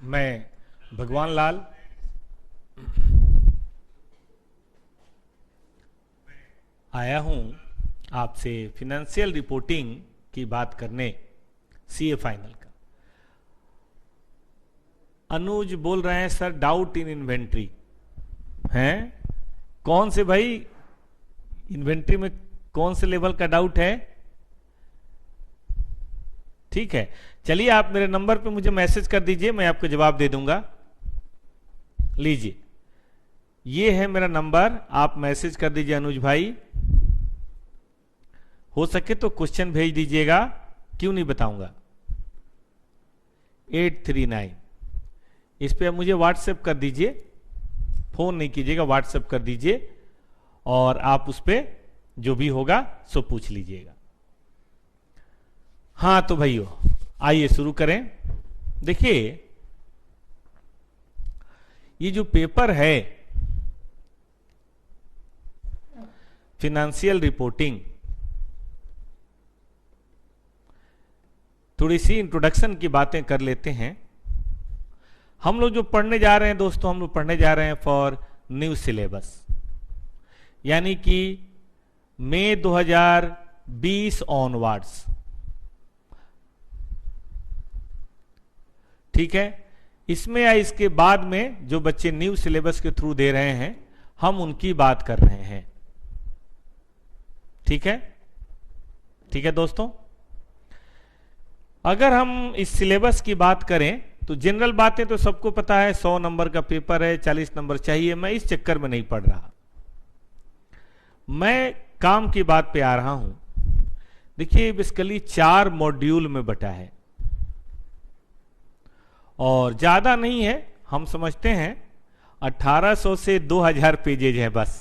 मैं भगवान लाल आया हूं आपसे फिनेंशियल रिपोर्टिंग की बात करने, सीए फाइनल का। अनुज बोल रहे हैं सर डाउट इन इन्वेंट्री हैं। कौन से भाई इन्वेंट्री में कौन से लेवल का डाउट है? ठीक है, चलिए आप मेरे नंबर पे मुझे मैसेज कर दीजिए, मैं आपको जवाब दे दूंगा। लीजिए, ये है मेरा नंबर, आप मैसेज कर दीजिए अनुज भाई। हो सके तो क्वेश्चन भेज दीजिएगा, क्यों नहीं बताऊंगा। 839 इस पे मुझे व्हाट्सएप कर दीजिए, फोन नहीं कीजिएगा, व्हाट्सएप कर दीजिए और आप उस पे जो भी होगा सो पूछ लीजिएगा। हाँ तो भाइयों आइए शुरू करें। देखिए ये जो पेपर है फिनेंशियल रिपोर्टिंग, थोड़ी सी इंट्रोडक्शन की बातें कर लेते हैं। हम लोग जो पढ़ने जा रहे हैं दोस्तों, हम लोग पढ़ने जा रहे हैं फॉर न्यू सिलेबस, यानी कि मई 2020 ऑनवर्ड्स। ठीक है, इसमें या इसके बाद में जो बच्चे न्यू सिलेबस के थ्रू दे रहे हैं हम उनकी बात कर रहे हैं। ठीक है, ठीक है दोस्तों। अगर हम इस सिलेबस की बात करें तो जनरल बातें तो सबको पता है, 100 नंबर का पेपर है, 40 नंबर चाहिए, मैं इस चक्कर में नहीं पढ़ रहा। मैं काम की बात पे आ रहा हूं। देखिए बेसिकली 4 मॉड्यूल में बटा है और ज्यादा नहीं है, हम समझते हैं 1800 से 2000 पेजेज है बस।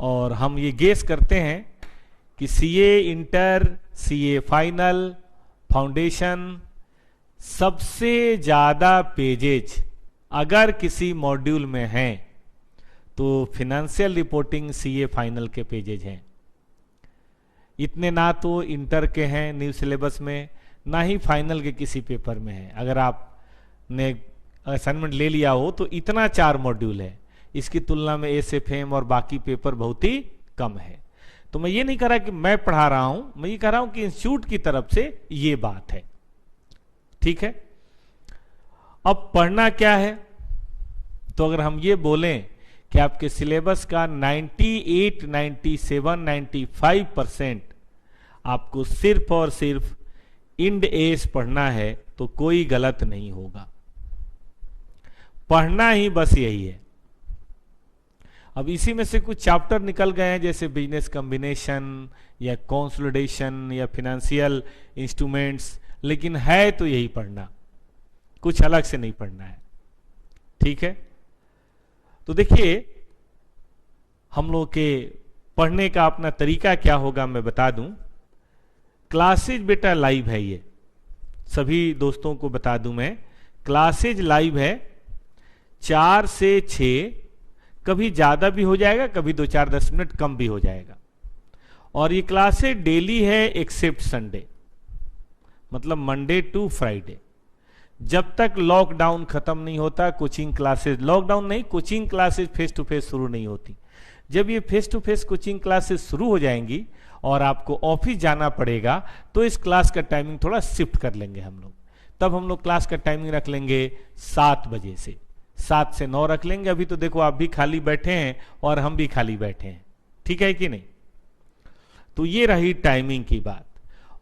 और हम ये गेस करते हैं कि CA inter, CA final, foundation सबसे ज्यादा पेजेज अगर किसी मॉड्यूल में हैं तो फिनेंशियल रिपोर्टिंग सीए फाइनल के पेजेज हैं। इतने ना तो इंटर के हैं न्यू सिलेबस में, ना ही फाइनल के किसी पेपर में है। अगर आपने असाइनमेंट ले लिया हो तो इतना 4 मॉड्यूल है, इसकी तुलना में एसएफएम और बाकी पेपर बहुत ही कम है। तो मैं ये नहीं कह रहा कि मैं पढ़ा रहा हूं, मैं ये कह रहा हूं कि इंस्टीट्यूट की तरफ से ये बात है। ठीक है, अब पढ़ना क्या है? तो अगर हम ये बोलें कि आपके सिलेबस का 98, 97, 95% आपको सिर्फ और सिर्फ इंड एस पढ़ना है तो कोई गलत नहीं होगा। पढ़ना ही बस यही है। अब इसी में से कुछ चैप्टर निकल गए हैं, जैसे बिजनेस कॉम्बिनेशन या कंसोलिडेशन या फिनेंशियल इंस्ट्रूमेंट्स, लेकिन है तो यही पढ़ना, कुछ अलग से नहीं पढ़ना है। ठीक है, तो देखिए हम लोग के पढ़ने का अपना तरीका क्या होगा मैं बता दूं। क्लासेज बेटा लाइव है, ये सभी दोस्तों को बता दूं मैं, क्लासेज लाइव है 4 से 6, कभी ज्यादा भी हो जाएगा, कभी 2-4-10 मिनट कम भी हो जाएगा। और ये क्लासेज डेली है एक्सेप्ट संडे, मतलब मंडे टू फ्राइडे। जब तक लॉकडाउन खत्म नहीं होता कोचिंग क्लासेस, लॉकडाउन नहीं, coaching classes face to face शुरू नहीं होती। जब ये face to face coaching classes शुरू हो जाएंगी और आपको ऑफिस जाना पड़ेगा तो इस क्लास का टाइमिंग थोड़ा शिफ्ट कर लेंगे हम लोग। तब हम लोग क्लास का टाइमिंग रख लेंगे 7 बजे से, 7 से 9 रख लेंगे। अभी तो देखो आप भी खाली बैठे हैं और हम भी खाली बैठे हैं, ठीक है कि नहीं? तो ये रही टाइमिंग की बात।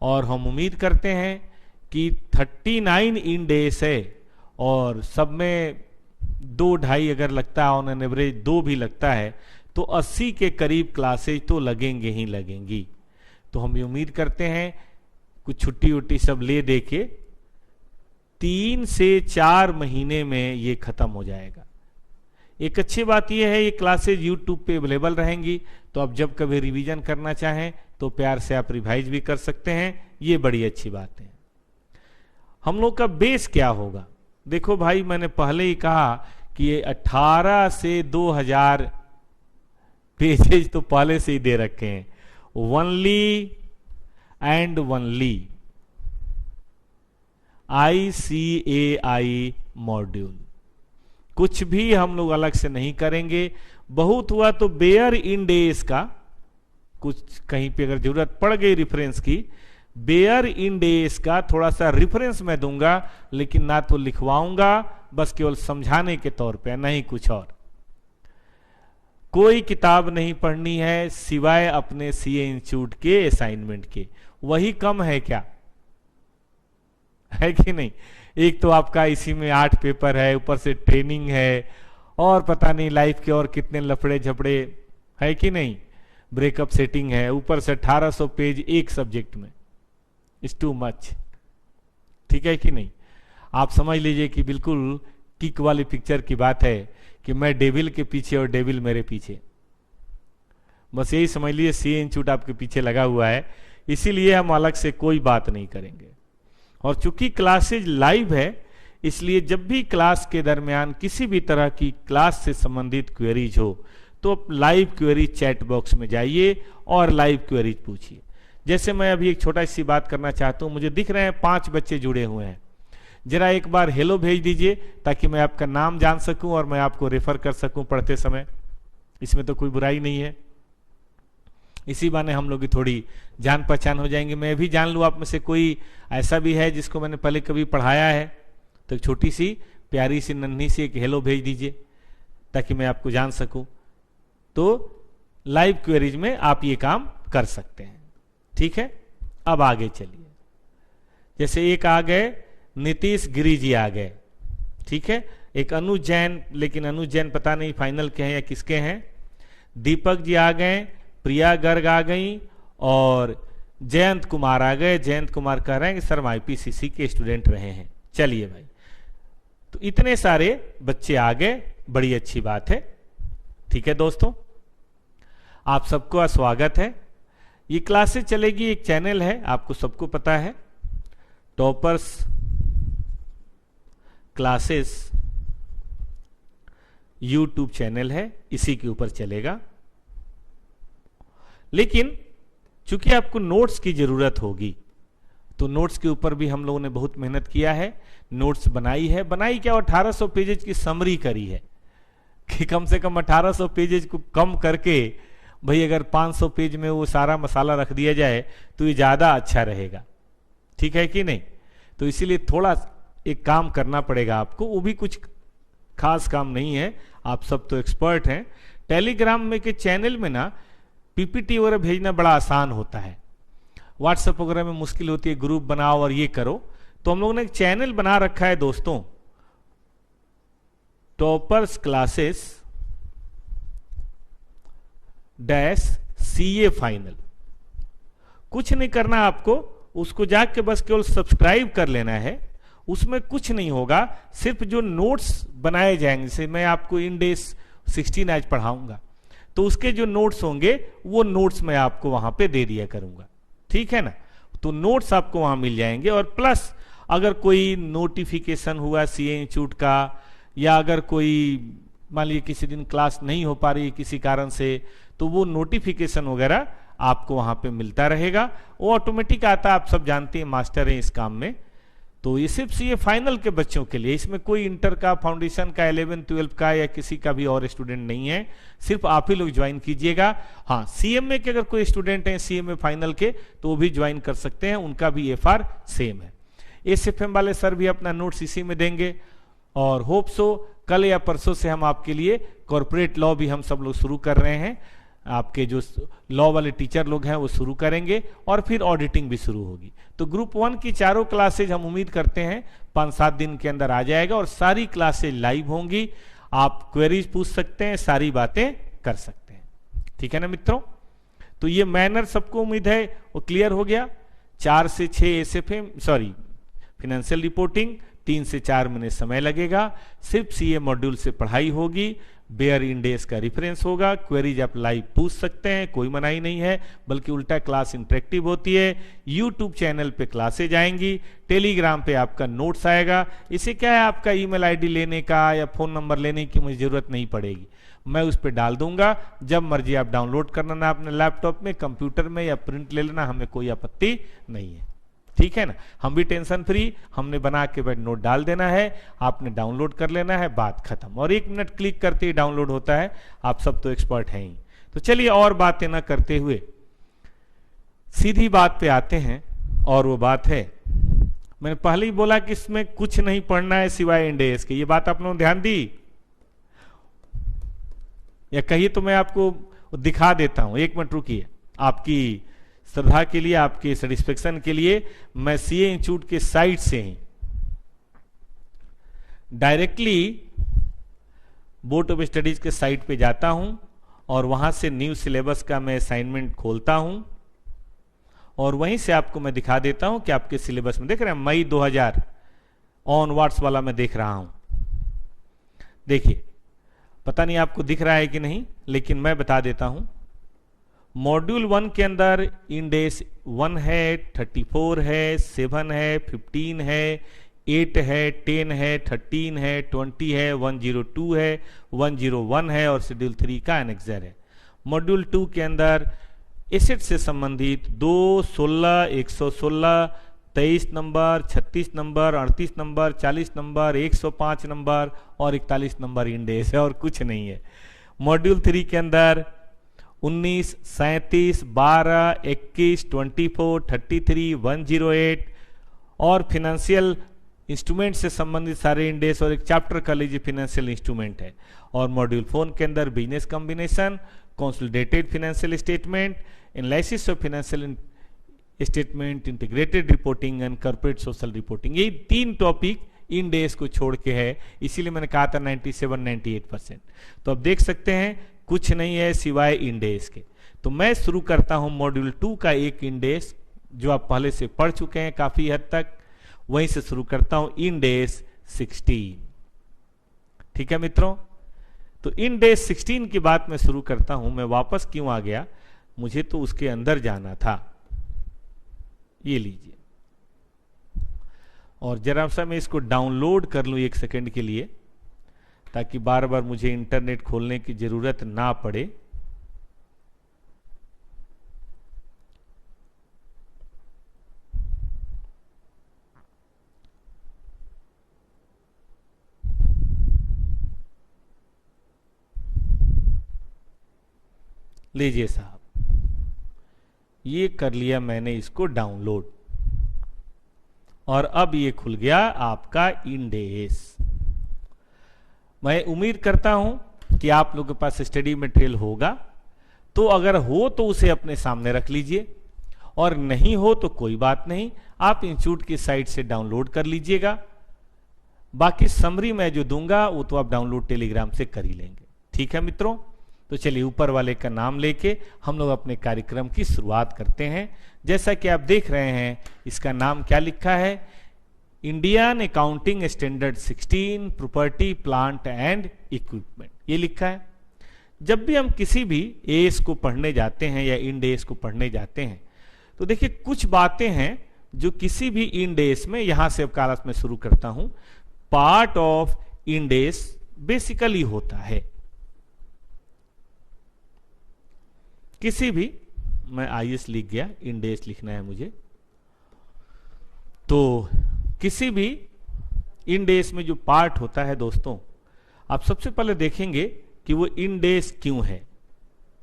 और हम उम्मीद करते हैं कि 39 इन डेज है और सब में 2-2.5 अगर लगता है, ऑन एन एवरेज 2 भी लगता है, तो 80 के करीब क्लासेज तो लगेंगे ही लगेंगी। तो हम ये उम्मीद करते हैं कुछ छुट्टी उट्टी सब ले दे के 3 से 4 महीने में ये खत्म हो जाएगा। एक अच्छी बात यह है ये क्लासेज यूट्यूब पे अवेलेबल रहेंगी, तो अब जब कभी रिवीजन करना चाहें तो प्यार से आप रिवाइज भी कर सकते हैं, ये बड़ी अच्छी बात है। हम लोग का बेस क्या होगा? देखो भाई मैंने पहले ही कहा कि ये 18 से 2000 पेजेज तो पहले से ही दे रखे हैं, only and only ICAI module. कुछ भी हम लोग अलग से नहीं करेंगे। बहुत हुआ तो बेयर इन डेज का, कुछ कहीं पे अगर जरूरत पड़ गई रेफरेंस की, बेयर इन डेज का थोड़ा सा रेफरेंस मैं दूंगा, लेकिन ना तो लिखवाऊंगा, बस केवल समझाने के तौर पे, नहीं कुछ और। कोई किताब नहीं पढ़नी है सिवाय अपने सीए इंस्टीट्यूट के असाइनमेंट के। वही कम है क्या? है कि नहीं? एक तो आपका इसी में 8 पेपर है, ऊपर से ट्रेनिंग है, और पता नहीं लाइफ के और कितने लफड़े झपड़े, है कि नहीं, ब्रेकअप सेटिंग है, ऊपर से 1800 पेज एक सब्जेक्ट में। It's too much. ठीक है कि नहीं? आप समझ लीजिए कि बिल्कुल किक वाली पिक्चर की बात है कि मैं डेविल के पीछे और डेविल मेरे पीछे। बस यही समझ लीजिए, सीए इंस्टीट्यूट आपके पीछे लगा हुआ है, इसीलिए हम अलग से कोई बात नहीं करेंगे। और चूंकि क्लासेज लाइव है, इसलिए जब भी क्लास के दरमियान किसी भी तरह की क्लास से संबंधित क्वेरीज हो तो लाइव क्वेरी चैट बॉक्स में जाइए और लाइव क्वेरीज पूछिए। जैसे मैं अभी एक छोटा सी बात करना चाहता हूं, मुझे दिख रहे हैं 5 बच्चे जुड़े हुए हैं, जरा एक बार हेलो भेज दीजिए ताकि मैं आपका नाम जान सकूं और मैं आपको रेफर कर सकूं पढ़ते समय। इसमें तो कोई बुराई नहीं है, इसी बहाने हम लोग की थोड़ी जान पहचान हो जाएंगे। मैं भी जान लूं आप में से कोई ऐसा भी है जिसको मैंने पहले कभी पढ़ाया है, तो एक छोटी सी प्यारी सी नन्ही सी एक हेलो भेज दीजिए ताकि मैं आपको जान सकूं। तो लाइव क्वेरीज में आप ये काम कर सकते हैं। ठीक है, अब आगे चलिए। जैसे एक आ गए नीतीश गिरी जी आ गए, ठीक है, एक अनुज जैन, लेकिन अनुज जैन पता नहीं फाइनल के हैं या किसके हैं। दीपक जी आ गए, प्रिया गर्ग आ गई और जयंत कुमार आ गए। जयंत कुमार कह रहे हैं कि सर हम IPCC के स्टूडेंट रहे हैं। चलिए भाई, तो इतने सारे बच्चे आ गए, बड़ी अच्छी बात है। ठीक है दोस्तों, आप सबको स्वागत है। ये क्लासेस चलेगी, एक चैनल है, आपको सबको पता है, टॉपर्स क्लासेस यूट्यूब चैनल है, इसी के ऊपर चलेगा। लेकिन चूंकि आपको नोट्स की जरूरत होगी, तो नोट्स के ऊपर भी हम लोगों ने बहुत मेहनत किया है, नोट्स बनाई है। बनाई क्या, 1800 पेजेज की समरी करी है कि कम से कम 1800 पेजेज को कम करके, भाई अगर 500 पेज में वो सारा मसाला रख दिया जाए तो ये ज्यादा अच्छा रहेगा। ठीक है कि नहीं? तो इसीलिए थोड़ा एक काम करना पड़ेगा आपको, वो भी कुछ खास काम नहीं है, आप सब तो एक्सपर्ट हैं। टेलीग्राम में के चैनल में ना PPT वगैरह भेजना बड़ा आसान होता है, व्हाट्सएप वगैरह में मुश्किल होती है, ग्रुप बनाओ और ये करो। तो हम लोगों ने एक चैनल बना रखा है दोस्तों, टॉपर्स क्लासेस -CA फाइनल। कुछ नहीं करना आपको, उसको जाके बस केवल सब्सक्राइब कर लेना है। उसमें कुछ नहीं होगा, सिर्फ जो नोट्स बनाए जाएंगे, जैसे मैं आपको इंडेस 16 आज पढ़ाऊंगा, तो उसके जो नोट्स होंगे वो नोट्स मैं आपको वहां पे दे दिया करूंगा। ठीक है ना? तो नोट्स आपको वहां मिल जाएंगे। और प्लस अगर कोई नोटिफिकेशन हुआ सीए इंस्टीट्यूट का, या अगर कोई मान लीजिए किसी दिन क्लास नहीं हो पा रही है किसी कारण से, तो वो नोटिफिकेशन वगैरह आपको वहां पे मिलता रहेगा। वो ऑटोमेटिक आता है, आप सब जानते हैं, मास्टर हैं इस काम में। तो ये सिर्फ सीए फाइनल के बच्चों के लिए, इसमें कोई इंटर का, फाउंडेशन का, 11 12 का या किसी का भी और स्टूडेंट नहीं है, सिर्फ आप ही लोग ज्वाइन कीजिएगा। हाँ, सीएमए के अगर कोई स्टूडेंट हैं सीएमए फाइनल के, तो वो भी ज्वाइन कर सकते हैं, उनका भी FR सेम है। SFM वाले सर भी अपना नोट्स इसी में देंगे। और होप सो कल या परसों से हम आपके लिए कॉर्पोरेट लॉ भी हम सब लोग शुरू कर रहे हैं, आपके जो लॉ वाले टीचर लोग हैं वो शुरू करेंगे, और फिर ऑडिटिंग भी शुरू होगी। तो ग्रुप 1 की चारों क्लासेज हम उम्मीद करते हैं 5-7 दिन के अंदर आ जाएगा, और सारी क्लासेज लाइव होंगी। आप क्वेरीज पूछ सकते हैं, सारी बातें कर सकते हैं। ठीक है ना मित्रों? तो ये मैनर सबको उम्मीद है वो क्लियर हो गया। 4 से 6 SFM फाइनेंशियल रिपोर्टिंग, 3 से 4 महीने समय लगेगा। सिर्फ सीए मॉड्यूल से पढ़ाई होगी, बेयर इंडेस का रेफरेंस होगा, क्वेरीज आप लाइव पूछ सकते हैं, कोई मनाही नहीं है, बल्कि उल्टा क्लास इंटरेक्टिव होती है। यूट्यूब चैनल पे क्लासेज आएंगी, टेलीग्राम पे आपका नोट्स आएगा। इसे क्या है, आपका ईमेल आईडी लेने का या फोन नंबर लेने की मुझे जरूरत नहीं पड़ेगी, मैं उस पर डाल दूंगा। जब मर्जी आप डाउनलोड करना ना अपने लैपटॉप में, कंप्यूटर में, या प्रिंट ले लेना, हमें कोई आपत्ति नहीं है। ठीक है ना, हम भी टेंशन फ्री, हमने बना के बैठ नोट डाल देना है, आपने डाउनलोड कर लेना है, बात खत्म, और 1 मिनट क्लिक करते ही डाउनलोड होता है। आप सब तो एक्सपर्ट हैं ही। तो चलिए और बातें ना करते हुए सीधी बात पे आते हैं, और वो बात है, मैंने पहले ही बोला कि इसमें कुछ नहीं पढ़ना है सिवाय इंड एएस के। ये बात आप लोगों ने ध्यान दी, या कहिए तो मैं आपको दिखा देता हूं। 1 मिनट रुकिए, आपकी श्रद्धा के लिए, आपके सेटिस्फेक्शन के लिए मैं सीए इंस्टीट्यूट के साइट से ही डायरेक्टली बोर्ड ऑफ स्टडीज के साइट पे जाता हूं, और वहां से न्यू सिलेबस का मैं असाइनमेंट खोलता हूं, और वहीं से आपको मैं दिखा देता हूं कि आपके सिलेबस में देख रहे हैं मई 2000 ऑनवर्ड्स वाला मैं देख रहा हूं। देखिए, पता नहीं आपको दिख रहा है कि नहीं, लेकिन मैं बता देता हूं। मॉड्यूल 1 के अंदर इंड एएस 1 है, 34 है, 7 है, 15 है, 8 है, 10 है, 13 है, 20 है, 102 है, 101 है, और शेड्यूल 3 का एनेक्सर है। मॉड्यूल 2 के अंदर एसेट से संबंधित 2, 16, 116, 23 number, 36 number, 38 number, 40 number, 105 number और 41 नंबर इंड एएस है, और कुछ नहीं है। मॉड्यूल 3 के अंदर 19, 37, 12, 21, 24, 33, 108 और फिनेंशियल इंस्ट्रूमेंट से संबंधित सारे इंड एएस, और एक चैप्टर का लीजिए फिनेंशियल इंस्ट्रूमेंट है। और मॉड्यूल 4 के अंदर business combination, consolidated financial statement, analysis of financial statement, integrated reporting and corporate social reporting, ये 3 टॉपिक इंड एएस को छोड़ के है। इसीलिए मैंने कहा था 97-98%। तो अब देख सकते हैं कुछ नहीं है सिवाय इंड एएस के। तो मैं शुरू करता हूं मॉड्यूल 2 का एक इंड एएस जो आप पहले से पढ़ चुके हैं काफी हद तक, वहीं से शुरू करता हूं इंड एएस 16। ठीक है मित्रों, तो इंड एएस 16 की बात मैं शुरू करता हूं। मैं वापस क्यों आ गया, मुझे तो उसके अंदर जाना था। ये लीजिए, और जरा सा मैं इसको डाउनलोड कर लूं 1 सेकंड के लिए, ताकि बार बार मुझे इंटरनेट खोलने की जरूरत ना पड़े। लीजिए साहब, ये कर लिया मैंने इसको डाउनलोड, और अब ये खुल गया आपका इंड एएस। मैं उम्मीद करता हूं कि आप लोगों के पास स्टडी मटेरियल होगा, तो अगर हो तो उसे अपने सामने रख लीजिए, और नहीं हो तो कोई बात नहीं, आप इंस्टीट्यूट की साइट से डाउनलोड कर लीजिएगा। बाकी समरी मैं जो दूंगा वो तो आप डाउनलोड टेलीग्राम से कर ही लेंगे। ठीक है मित्रों, तो चलिए ऊपर वाले का नाम लेके हम लोग अपने कार्यक्रम की शुरुआत करते हैं। जैसा कि आप देख रहे हैं, इसका नाम क्या लिखा है, Indian accounting standard 16 property plant and equipment, ये लिखा है। जब भी हम किसी भी एएस को पढ़ने जाते हैं या इंड एएस को पढ़ने जाते हैं, तो देखिए कुछ बातें हैं जो किसी भी इंड एएस में, यहां से अब क्लास में शुरू करता हूं, part of Ind AS basically होता है। किसी भी, मैं आईएस लिख गया, इंड एएस लिखना है मुझे, तो किसी भी इंड एएस में जो पार्ट होता है दोस्तों, आप सबसे पहले देखेंगे कि वो इंड एएस क्यों है।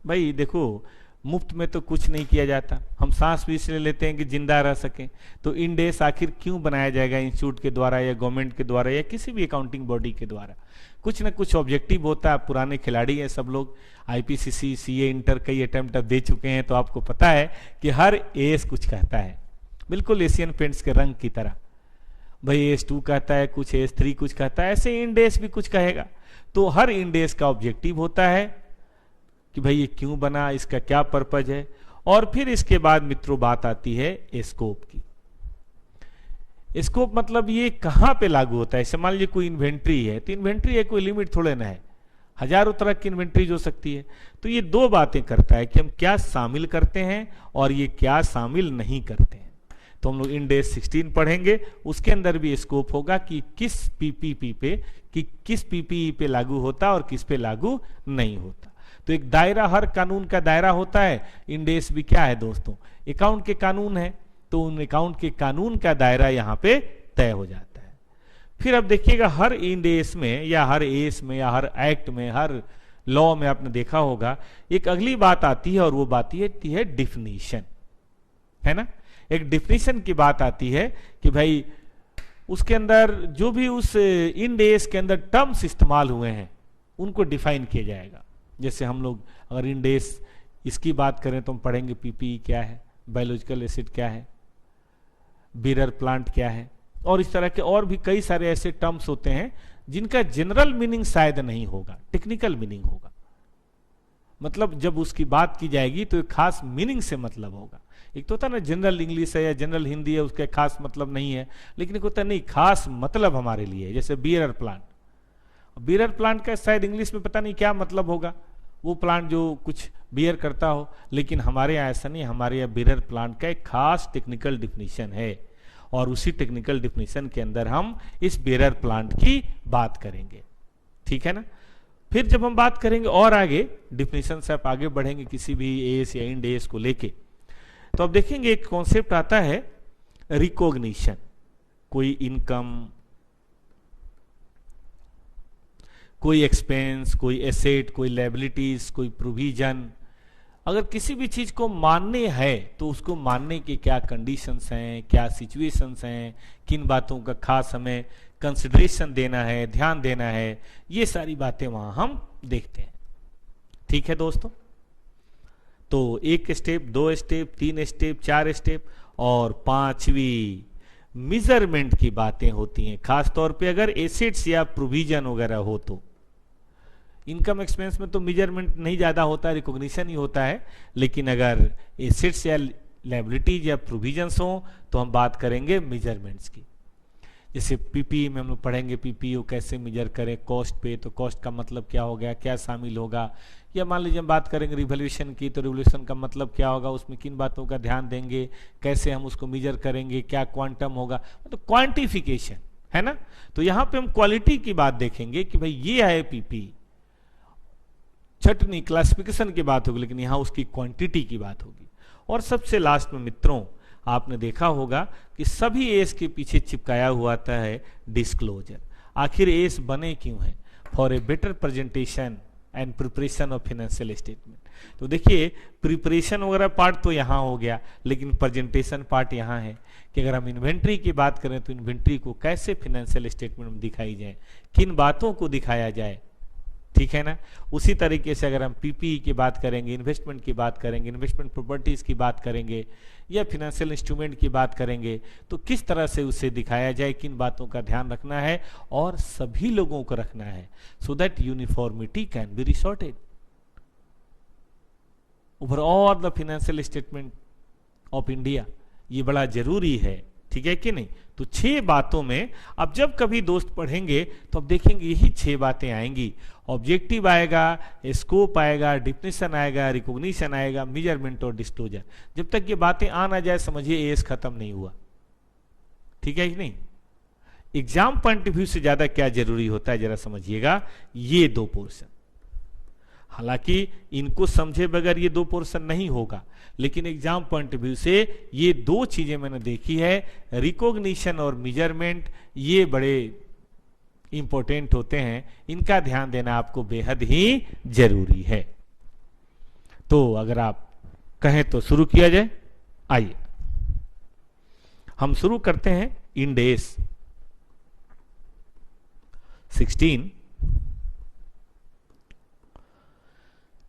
भाई देखो, मुफ्त में तो कुछ नहीं किया जाता, हम सांस भी इसलिए लेते हैं कि जिंदा रह सकें। तो इंड एएस आखिर क्यों बनाया जाएगा इंस्टीट्यूट के द्वारा या गवर्नमेंट के द्वारा या किसी भी अकाउंटिंग बॉडी के द्वारा? कुछ ना कुछ ऑब्जेक्टिव होता है। पुराने खिलाड़ी हैं सब लोग, आईपीसीसी, सीए, इंटर कई अटेम्प्ट अब दे चुके हैं, तो आपको पता है कि हर एएस कुछ कहता है, बिल्कुल एशियन पेंट्स के रंग की तरह। भाई एएस 2 कहता है कुछ, एएस 3 कुछ कहता है, ऐसे इंड एएस भी कुछ कहेगा। तो हर इंड एएस का ऑब्जेक्टिव होता है कि भाई ये क्यों बना, इसका क्या पर्पज है। और फिर इसके बाद मित्रों बात आती है स्कोप की। स्कोप मतलब ये कहां पे लागू होता है। मान लीजिए कोई इन्वेंट्री है, तो इन्वेंट्री है, कोई लिमिट थोड़े ना है, हजारों तरह की इन्वेंट्रीज हो सकती है। तो ये 2 बातें करता है कि हम क्या शामिल करते हैं और ये क्या शामिल नहीं करते हैं। तो हम लोग इंड एएस 16 पढ़ेंगे, उसके अंदर भी स्कोप होगा कि किस पीपीपी पे, कि किस पीपीई पे लागू होता और किस पे लागू नहीं होता। तो एक दायरा, हर कानून का दायरा होता है। इंड एएस भी क्या है दोस्तों, अकाउंट के कानून है। तो उन अकाउंट के कानून का दायरा यहां पे तय हो जाता है। फिर अब देखिएगा हर इंड एस में या हर एस में या हर एक्ट में, हर लॉ में आपने देखा होगा एक अगली बात आती है और वो बात आती है डिफिनीशन, है ना। एक डिफिनीशन की बात आती है कि भाई उसके अंदर जो भी उस इंड एस के अंदर टर्म्स इस्तेमाल हुए हैं उनको डिफाइन किया जाएगा। जैसे हम लोग अगर इंड एस इसकी बात करें तो हम पढ़ेंगे पीपीई क्या है, बायोलॉजिकल एसिड क्या है, बीरर प्लांट क्या है, और इस तरह के और भी कई सारे ऐसे टर्म्स होते हैं जिनका जनरल मीनिंग शायद नहीं होगा, टेक्निकल मीनिंग होगा। मतलब जब उसकी बात की जाएगी तो एक खास मीनिंग से मतलब होगा। एक तो होता है ना जनरल इंग्लिश है या जनरल हिंदी है, उसका खास मतलब नहीं है, लेकिन एक होता नहीं खास मतलब हमारे लिए है। जैसे बीरर प्लांट, बीरर प्लांट का शायद इंग्लिश में पता नहीं क्या मतलब होगा, वो प्लांट जो कुछ बियर करता हो, लेकिन हमारे यहाँ ऐसा नहीं। हमारे यहाँ बीरर प्लांट का एक खास टेक्निकल डिफिनीशन है और उसी टेक्निकल डिफिनीशन के अंदर हम इस बीरर प्लांट की बात करेंगे, ठीक है ना। फिर जब हम बात करेंगे और आगे डिफिनीशन से आप आगे बढ़ेंगे किसी भी एस या इंड एस को लेके, तो अब देखेंगे एक कॉन्सेप्ट आता है रिकॉग्निशन। कोई इनकम, कोई एक्सपेंस, कोई एसेट, कोई लायबिलिटीज, कोई प्रोविजन, अगर किसी भी चीज को मानने है तो उसको मानने के क्या कंडीशंस हैं, क्या सिचुएशंस हैं, किन बातों का खास हमें कंसिडरेशन देना है, ध्यान देना है, ये सारी बातें वहां हम देखते हैं, ठीक है दोस्तों। तो एक स्टेप, दो स्टेप, तीन स्टेप, चार स्टेप और पांचवी मेजरमेंट की बातें होती हैं। खासतौर पे अगर एसेट्स या प्रोविजन वगैरह हो तो इनकम एक्सपेंस में तो मेजरमेंट नहीं ज्यादा होता, रिकॉग्निशन ही होता है। लेकिन अगर एसेट्स या लायबिलिटीज या प्रोविजंस हो तो हम बात करेंगे मेजरमेंट्स की। जैसे पीपी में हम लोग पढ़ेंगे पीपी को कैसे मेजर करें कॉस्ट पे, तो कॉस्ट का मतलब क्या हो गया, क्या शामिल होगा। या मान लीजिए हम बात करेंगे रिवोल्यूशन की, तो रिवोल्यूशन का मतलब क्या होगा, उसमें किन बातों का ध्यान देंगे, कैसे हम उसको मेजर करेंगे, क्या क्वांटम होगा, मतलब क्वांटिफिकेशन, है ना। तो यहां पे हम क्वालिटी की बात देखेंगे कि भाई ये है पीपी, छटनी क्लासिफिकेशन की बात होगी, लेकिन यहां उसकी क्वांटिटी की बात होगी। और सबसे लास्ट में मित्रों आपने देखा होगा कि सभी एस के पीछे चिपकाया हुआ आता है डिस्क्लोजर। आखिर एस बने क्यों है, for a better presentation and preparation of financial statement. तो देखिए प्रिपरेशन वगैरह पार्ट तो यहां हो गया, लेकिन प्रेजेंटेशन पार्ट यहां है कि अगर हम इन्वेंट्री की बात करें तो इन्वेंट्री को कैसे फाइनेंशियल स्टेटमेंट में दिखाई जाए, किन बातों को दिखाया जाए, ठीक है ना। उसी तरीके से अगर हम पीपीई की बात करेंगे, इन्वेस्टमेंट की बात करेंगे, इन्वेस्टमेंट प्रॉपर्टीज की बात करेंगे या फाइनेंशियल इंस्ट्रूमेंट की बात करेंगे, तो किस तरह से उसे दिखाया जाए, किन बातों का ध्यान रखना है और सभी लोगों को रखना है, so that uniformity can be resorted over all the financial statement of India. ये बड़ा जरूरी है, ठीक है कि नहीं। तो 6 बातों में अब जब कभी दोस्त पढ़ेंगे तो अब देखेंगे यही 6 बातें आएंगी। ऑब्जेक्टिव आएगा, स्कोप आएगा, डिफिनेशन आएगा, रिकॉग्निशन आएगा, मेजरमेंट और डिस्क्लोजर। जब तक ये बातें आ ना जाए समझिए एस खत्म नहीं हुआ, ठीक है कि नहीं। एग्जाम पॉइंट ऑफ व्यू से ज्यादा क्या जरूरी होता है जरा समझिएगा, ये 2 पोर्शन। हालांकि इनको समझे बगैर ये 2 पोर्शन नहीं होगा, लेकिन एग्जाम पॉइंट ऑफ व्यू से ये 2 चीजें मैंने देखी है, रिकॉग्निशन और मेजरमेंट, ये बड़े इंपॉर्टेंट होते हैं। इनका ध्यान देना आपको बेहद ही जरूरी है। तो अगर आप कहें तो शुरू किया जाए। आइए हम शुरू करते हैं इंड एस 16,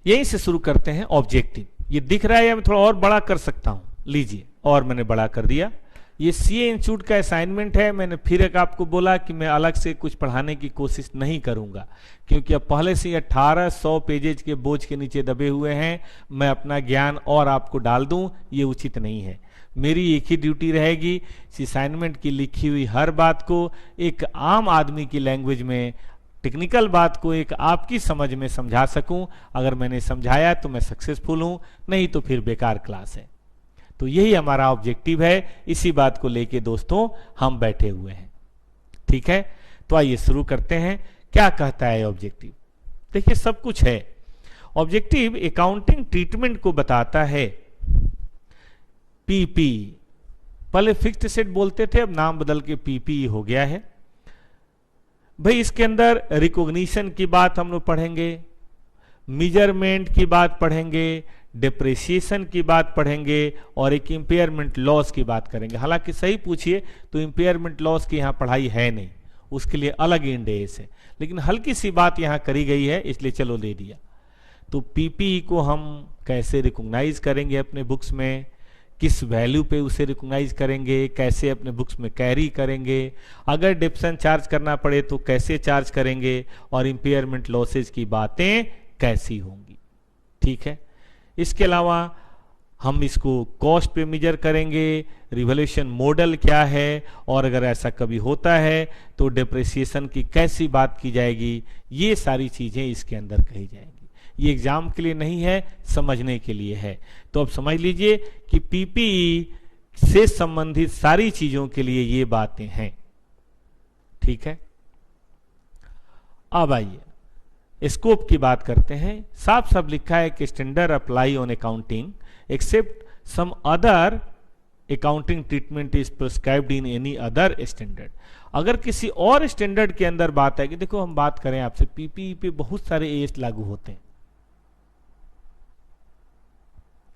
यहीं से शुरू करते हैं। ऑब्जेक्टिव ये दिख रहा है या मैं थोड़ा और बड़ा कर सकता हूं, लीजिए, और मैंने बड़ा कर दिया। ये सीए इंस्टीट्यूट का असाइनमेंट है। मैंने फिर एक आपको बोला कि मैं अलग से कुछ पढ़ाने की कोशिश नहीं करूंगा, क्योंकि अब पहले से 1800 पेजेज के बोझ के नीचे दबे हुए हैं। मैं अपना ज्ञान और आपको डाल दूं, ये उचित नहीं है। मेरी एक ही ड्यूटी रहेगी, इस असाइनमेंट की लिखी हुई हर बात को एक आम आदमी की लैंग्वेज में, टेक्निकल बात को एक आपकी समझ में समझा सकूं। अगर मैंने समझाया तो मैं सक्सेसफुल हूं, नहीं तो फिर बेकार क्लास है। तो यही हमारा ऑब्जेक्टिव है, इसी बात को लेके दोस्तों हम बैठे हुए हैं, ठीक है। तो आइए शुरू करते हैं। क्या कहता है ऑब्जेक्टिव, देखिए सब कुछ है। ऑब्जेक्टिव अकाउंटिंग ट्रीटमेंट को बताता है। पीपी पहले फिक्स्ड एसेट बोलते थे, अब नाम बदल के पीपीई हो गया है। भाई इसके अंदर रिकॉग्निशन की बात हम लोग पढ़ेंगे, मेजरमेंट की बात पढ़ेंगे, डिप्रिसिएशन की बात पढ़ेंगे और एक इंपेयरमेंट लॉस की बात करेंगे। हालांकि सही पूछिए तो इंपेयरमेंट लॉस की यहां पढ़ाई है नहीं, उसके लिए अलग इंड एस है, लेकिन हल्की सी बात यहां करी गई है इसलिए चलो दे दिया। तो पीपीई को हम कैसे रिकॉग्नाइज करेंगे अपने बुक्स में, किस वैल्यू पे उसे रिकॉग्नाइज करेंगे, कैसे अपने बुक्स में कैरी करेंगे, अगर डिप्शन चार्ज करना पड़े तो कैसे चार्ज करेंगे, और इंपेयरमेंट लॉसेज की बातें कैसी होंगी। ठीक है, इसके अलावा हम इसको कॉस्ट पे मेजर करेंगे, रिवैल्यूएशन मॉडल क्या है, और अगर ऐसा कभी होता है तो डिप्रिसिएशन की कैसी बात की जाएगी, ये सारी चीजें इसके अंदर कही जाएंगी। ये एग्जाम के लिए नहीं है, समझने के लिए है। तो अब समझ लीजिए कि पीपीई से संबंधित सारी चीजों के लिए ये बातें हैं। ठीक है, अब आइए स्कोप की बात करते हैं। साफ साफ लिखा है कि standard apply on accounting except some other accounting treatment is prescribed in any other standard. अगर किसी और स्टैंडर्ड के अंदर बात है कि देखो हम बात करें आपसे, पीपीई पे बहुत सारे एएस लागू होते हैं,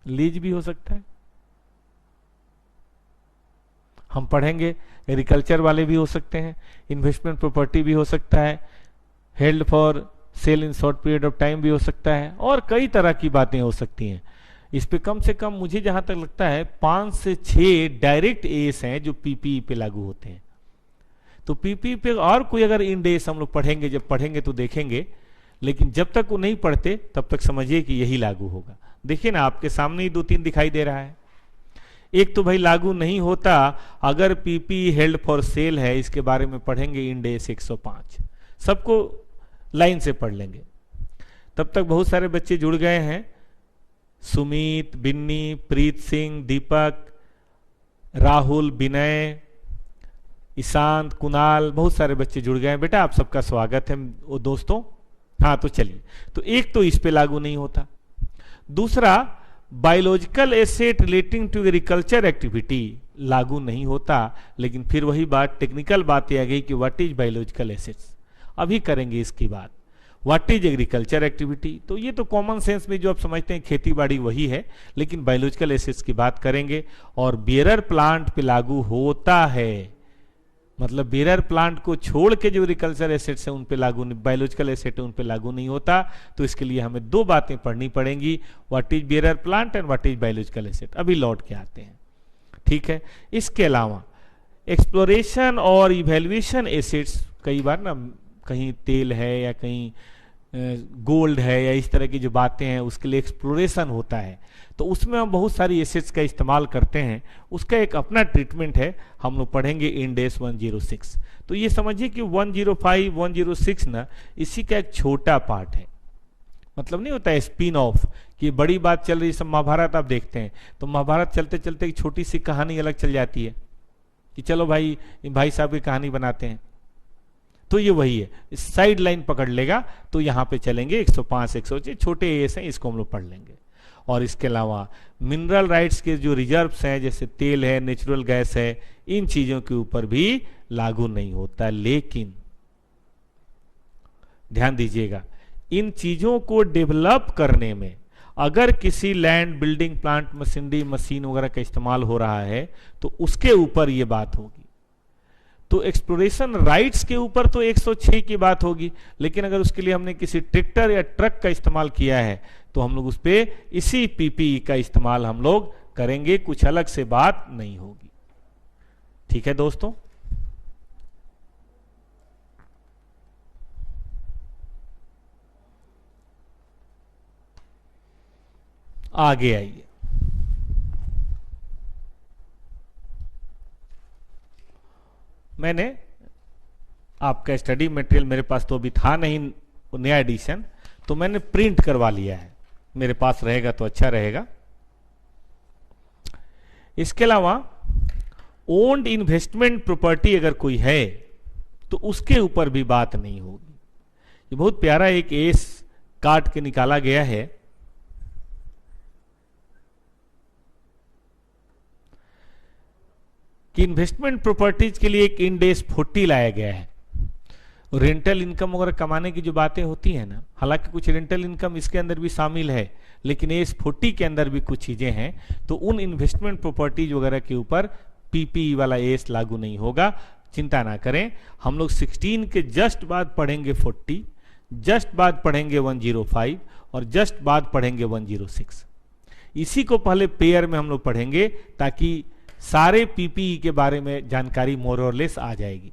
लीज भी हो सकता है, हम पढ़ेंगे, एग्रीकल्चर वाले भी हो सकते हैं, इन्वेस्टमेंट प्रॉपर्टी भी हो सकता है, held for sale in short period of time भी हो सकता है, और कई तरह की बातें हो सकती हैं। इस पे कम से कम मुझे जहां तक लगता है 5 से 6 डायरेक्ट एस हैं जो पीपीई पे लागू होते हैं। तो पीपीई पे और कोई अगर इंड एस हम लोग पढ़ेंगे, जब पढ़ेंगे तो देखेंगे, लेकिन जब तक वो नहीं पढ़ते तब तक समझिए कि यही लागू होगा। देखिए ना, आपके सामने ही 2-3 दिखाई दे रहा है। एक तो भाई लागू नहीं होता अगर पीपीई हेल्ड फॉर सेल है, इसके बारे में पढ़ेंगे इंड एस 105, सबको लाइन से पढ़ लेंगे। तब तक बहुत सारे बच्चे जुड़ गए हैं, सुमीत, बिन्नी, प्रीत सिंह, दीपक, राहुल, विनय, ईशांत, कुणाल, बहुत सारे बच्चे जुड़ गए हैं। बेटा आप सबका स्वागत है वो दोस्तों। हाँ तो चलिए, तो एक तो इस पे लागू नहीं होता। दूसरा, biological asset relating to agriculture activity लागू नहीं होता, लेकिन फिर वही बात, टेक्निकल बात यह आ गई कि व्हाट इज बायोलॉजिकल एसेट्स, अभी करेंगे इसकी बात। व्हाट इज एग्रीकल्चर एक्टिविटी, तो ये तो कॉमन सेंस में जो आप समझते हैं खेती बाड़ी वही है, लेकिन बायोलॉजिकल एसेट्स की बात करेंगे। और बेरर प्लांट पे लागू होता है, मतलब बेरर प्लांट को छोड़ के जो एग्रीकल्चर एसेट्स हैं उन पे लागू, बायोलॉजिकल एसेट है उन पे लागू नहीं होता। तो इसके लिए हमें 2 बातें पढ़नी पड़ेंगी, what is bearer plant and what is biological asset. अभी लौट के आते हैं। ठीक है, इसके अलावा एक्सप्लोरेशन और इवेल्युएशन एसेट्स, कई बार ना कहीं तेल है या कहीं गोल्ड है या इस तरह की जो बातें हैं उसके लिए एक्सप्लोरेशन होता है, तो उसमें हम बहुत सारी एसेट्स का इस्तेमाल करते हैं, उसका एक अपना ट्रीटमेंट है, हम लोग पढ़ेंगे इंड एस 106। तो ये समझिए कि 105, 106 ना इसी का एक छोटा पार्ट है। मतलब नहीं होता है स्पिन ऑफ कि बड़ी बात चल रही, सब महाभारत आप देखते हैं तो महाभारत चलते चलते एक छोटी सी कहानी अलग चल जाती है कि चलो भाई साहब की कहानी बनाते हैं, तो ये वही है, साइड लाइन पकड़ लेगा। तो यहां पे चलेंगे 105, 106 छोटे एस हैं, इसको हम लोग पढ़ लेंगे। और इसके अलावा मिनरल राइट्स के जो रिजर्व्स हैं, जैसे तेल है, नेचुरल गैस है, इन चीजों के ऊपर भी लागू नहीं होता। लेकिन ध्यान दीजिएगा, इन चीजों को डेवलप करने में अगर किसी land, building, plant, machinery, machine वगैरह का इस्तेमाल हो रहा है तो उसके ऊपर ये बात होगी। तो एक्सप्लोरेशन राइट्स के ऊपर तो 106 की बात होगी, लेकिन अगर उसके लिए हमने किसी ट्रैक्टर या ट्रक का इस्तेमाल किया है तो हम लोग उस पर इसी पीपीई का इस्तेमाल हम लोग करेंगे, कुछ अलग से बात नहीं होगी। ठीक है दोस्तों, आगे आइए। मैंने आपका स्टडी मटेरियल मेरे पास तो अभी था नहीं, नया एडिशन, तो मैंने प्रिंट करवा लिया है, मेरे पास रहेगा तो अच्छा रहेगा। इसके अलावा ओन्ड इन्वेस्टमेंट प्रॉपर्टी अगर कोई है तो उसके ऊपर भी बात नहीं होगी। ये बहुत प्यारा एक एस काट के निकाला गया है। कि इन्वेस्टमेंट प्रॉपर्टीज के लिए एक इंड एस 40 लाया गया है। रेंटल इनकम वगैरह कमाने की जो बातें होती है ना, हालांकि कुछ रेंटल इनकम इसके अंदर भी शामिल है, लेकिन एस 40 के अंदर भी कुछ चीजें हैं, तो उन इन्वेस्टमेंट प्रॉपर्टीज वगैरह के ऊपर पीपीई वाला एस लागू नहीं होगा। चिंता ना करें, हम लोग 16 के जस्ट बाद पढ़ेंगे 40, जस्ट बाद पढ़ेंगे 105 और जस्ट बाद पढ़ेंगे 106। इसी को पहले पेयर में हम लोग पढ़ेंगे ताकि सारे पीपीई के बारे में जानकारी मोर और लेस आ जाएगी।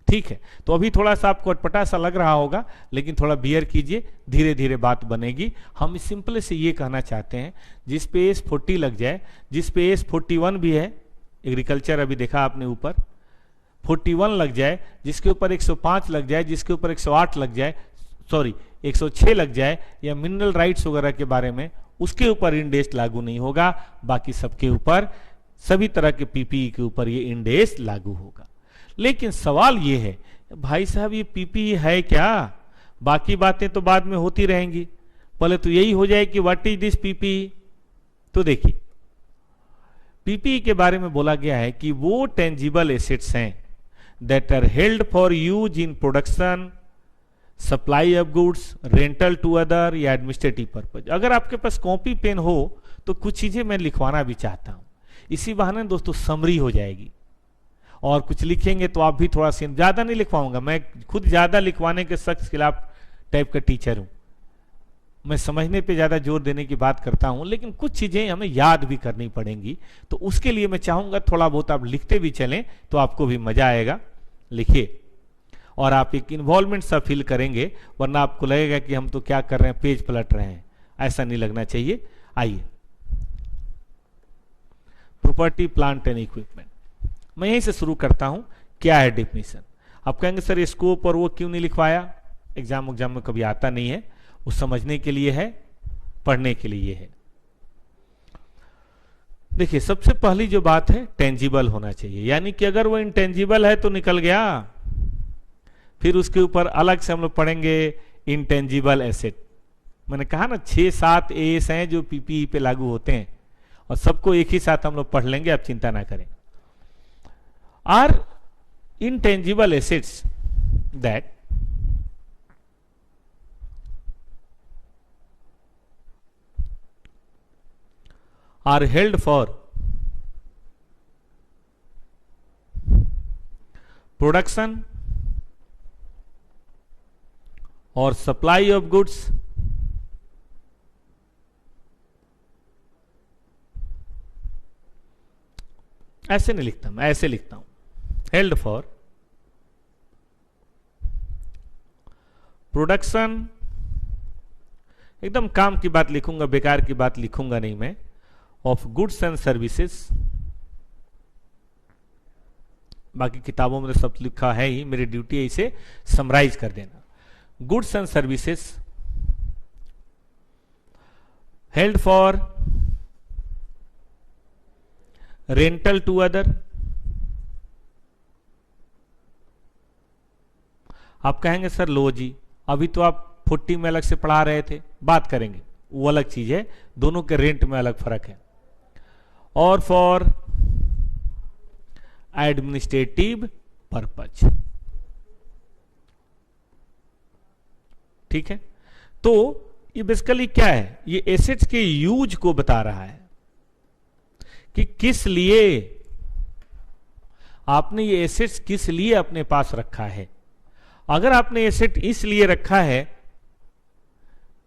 ठीक है, तो अभी थोड़ा सा आपको अटपटा सा लग रहा होगा, लेकिन थोड़ा बियर कीजिए, धीरे धीरे बात बनेगी। हम सिंपल से ये कहना चाहते हैं, जिस पे एस 40 लग जाए, जिस पे एस 41 भी है, एग्रीकल्चर अभी देखा आपने ऊपर 41 लग जाए, जिसके ऊपर 105 लग जाए, जिसके ऊपर 108 लग जाए, सॉरी 106 लग जाए, या मिनरल राइट्स वगैरह के बारे में, उसके ऊपर इंडेस लागू नहीं होगा। बाकी सबके ऊपर, सभी तरह के पीपीई के ऊपर ये इंडेस लागू होगा। लेकिन सवाल ये है, भाई साहब ये पीपीई है क्या? बाकी बातें तो बाद में होती रहेंगी, पहले तो यही हो जाए कि व्हाट इज दिस पीपीई। तो देखिए, पीपीई के बारे में बोला गया है कि वो टेंजिबल एसेट्स हैं that are held for use in production, supply of goods, rental to other या एडमिनिस्ट्रेटिव पर्पज। अगर आपके पास कॉपी पेन हो तो कुछ चीजें मैं लिखवाना भी चाहता हूं, इसी बहाने दोस्तों समरी हो जाएगी। और कुछ लिखेंगे तो आप भी थोड़ा सी, ज्यादा नहीं लिखवाऊंगा, मैं खुद ज्यादा लिखवाने के सख्त खिलाफ टाइप का टीचर हूं, मैं समझने पे ज्यादा जोर देने की बात करता हूं, लेकिन कुछ चीजें हमें याद भी करनी पड़ेंगी, तो उसके लिए मैं चाहूंगा थोड़ा बहुत आप लिखते भी चलें तो आपको भी मजा आएगा। लिखिए और आप एक इन्वॉल्वमेंट सा फील करेंगे, वरना आपको लगेगा कि हम तो क्या कर रहे हैं, पेज पलट रहे हैं, ऐसा नहीं लगना चाहिए। आइए, प्रॉपर्टी, प्लांट एंड इक्विपमेंट, मैं यहीं से शुरू करता हूं। क्या है डेफिनेशन? आप कहेंगे सर स्कोप और वो क्यों नहीं लिखवाया, एग्जाम में कभी आता नहीं है, वो समझने के लिए है, पढ़ने के लिए है। देखिए, सबसे पहली जो बात है, टेंजिबल होना चाहिए, यानी कि अगर वो इंटेंजिबल है तो निकल गया। फिर उसके ऊपर अलग से हम लोग पढ़ेंगे इंटेंजिबल एसेट। मैंने कहा ना 6-7 एस हैं जो पीपीई पे लागू होते हैं, और सबको एक ही साथ हम लोग पढ़ लेंगे, आप चिंता ना करें। Are intangible assets that are held for production or supply of goods ऐसे नहीं लिखता, मैं ऐसे लिखता हूं, हेल्ड फॉर प्रोडक्शन, एकदम काम की बात लिखूंगा, बेकार की बात लिखूंगा नहीं मैं, ऑफ गुड्स एंड सर्विसेज। बाकी किताबों में तो सब लिखा है ही, मेरी ड्यूटी है इसे समराइज कर देना। Goods and services held for rental to other. आप कहेंगे सर लो जी, अभी तो आप 40 में अलग से पढ़ा रहे थे, बात करेंगे, वो अलग चीज है, दोनों के रेंट में अलग फर्क है। और फॉर एडमिनिस्ट्रेटिव पर्पज, ठीक है। तो ये बेसिकली क्या है, ये एसेट्स के यूज को बता रहा है कि किस लिए आपने ये एसेट्स किस लिए अपने पास रखा है। अगर आपने एसेट इसलिए रखा है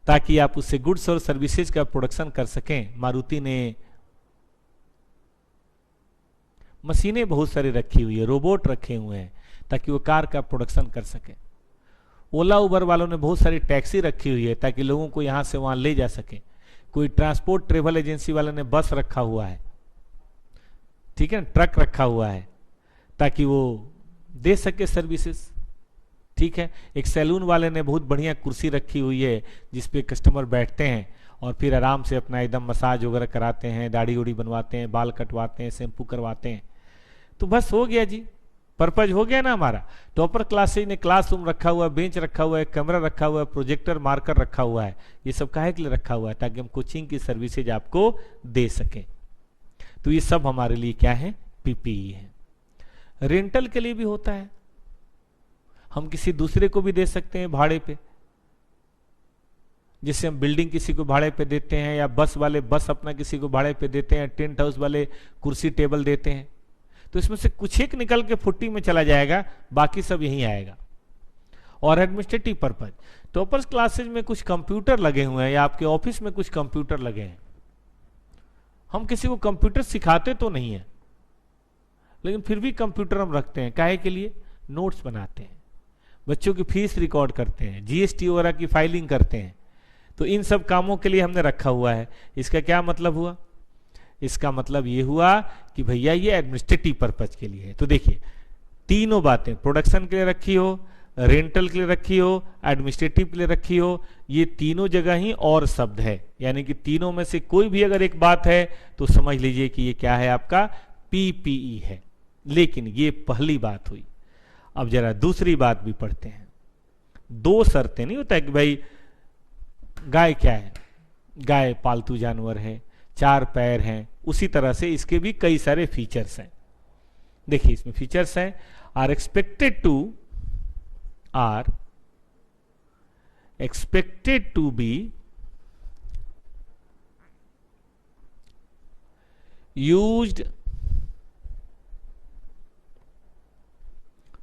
ताकि आप उससे गुड्स और सर्विसेज का प्रोडक्शन कर सकें, मारुति ने मशीनें बहुत सारी रखी हुई है, रोबोट रखे हुए हैं ताकि वो कार का प्रोडक्शन कर सके। ओला उबर वालों ने बहुत सारी टैक्सी रखी हुई है ताकि लोगों को यहां से वहां ले जा सके। कोई ट्रांसपोर्ट ट्रेवल एजेंसी वाले ने बस रखा हुआ है, ठीक है, ट्रक रखा हुआ है ताकि वो दे सके सर्विसेज, ठीक है। एक सैलून वाले ने बहुत बढ़िया कुर्सी रखी हुई है जिसपे कस्टमर बैठते हैं और फिर आराम से अपना एकदम मसाज वगैरह कराते हैं, दाढ़ी उड़ी बनवाते हैं, बाल कटवाते हैं, शैम्पू करवाते हैं। तो बस हो गया जी, पर्पज हो गया ना हमारा। टॉपर क्लासेज ने क्लासरूम रखा हुआ है, बेंच रखा हुआ है, कैमरा रखा हुआ है, प्रोजेक्टर मार्कर रखा हुआ है। ये सब काहे के लिए रखा हुआ है? ताकि हम कोचिंग की सर्विसेज आपको दे सकें। तो ये सब हमारे लिए क्या है? पीपीई है। रेंटल के लिए भी होता है, हम किसी दूसरे को भी दे सकते हैं भाड़े पे, जैसे हम बिल्डिंग किसी को भाड़े पे देते हैं, या बस वाले बस अपना किसी को भाड़े पे देते हैं, टेंट हाउस वाले कुर्सी टेबल देते हैं। तो इसमें से कुछ एक निकल के 40 में चला जाएगा, बाकी सब यहीं आएगा। और एडमिनिस्ट्रेटिव पर्पज, टॉपर्स क्लासेज में कुछ कंप्यूटर लगे हुए हैं, या आपके ऑफिस में कुछ कंप्यूटर लगे हैं। हम किसी को कंप्यूटर सिखाते तो नहीं है, लेकिन फिर भी कंप्यूटर हम रखते हैं, काहे के लिए? नोट्स बनाते हैं, बच्चों की फीस रिकॉर्ड करते हैं, जीएसटी वगैरह की फाइलिंग करते हैं। तो इन सब कामों के लिए हमने रखा हुआ है। इसका क्या मतलब हुआ? इसका मतलब ये हुआ कि भैया ये एडमिनिस्ट्रेटिव पर्पज के लिए है। तो देखिए, तीनों बातें, प्रोडक्शन के लिए रखी हो, रेंटल के लिए रखी हो, एडमिनिस्ट्रेटिव के लिए रखी हो, ये तीनों जगह ही और शब्द है, यानी कि तीनों में से कोई भी अगर एक बात है तो समझ लीजिए कि ये क्या है, आपका पीपीई है। लेकिन ये पहली बात हुई। अब जरा दूसरी बात भी पढ़ते हैं। दो शर्तें, नहीं होता है कि भाई गाय क्या है, गाय पालतू जानवर है, 4 पैर हैं, उसी तरह से इसके भी कई सारे फीचर्स हैं। देखिए इसमें फीचर्स हैं, are expected to be used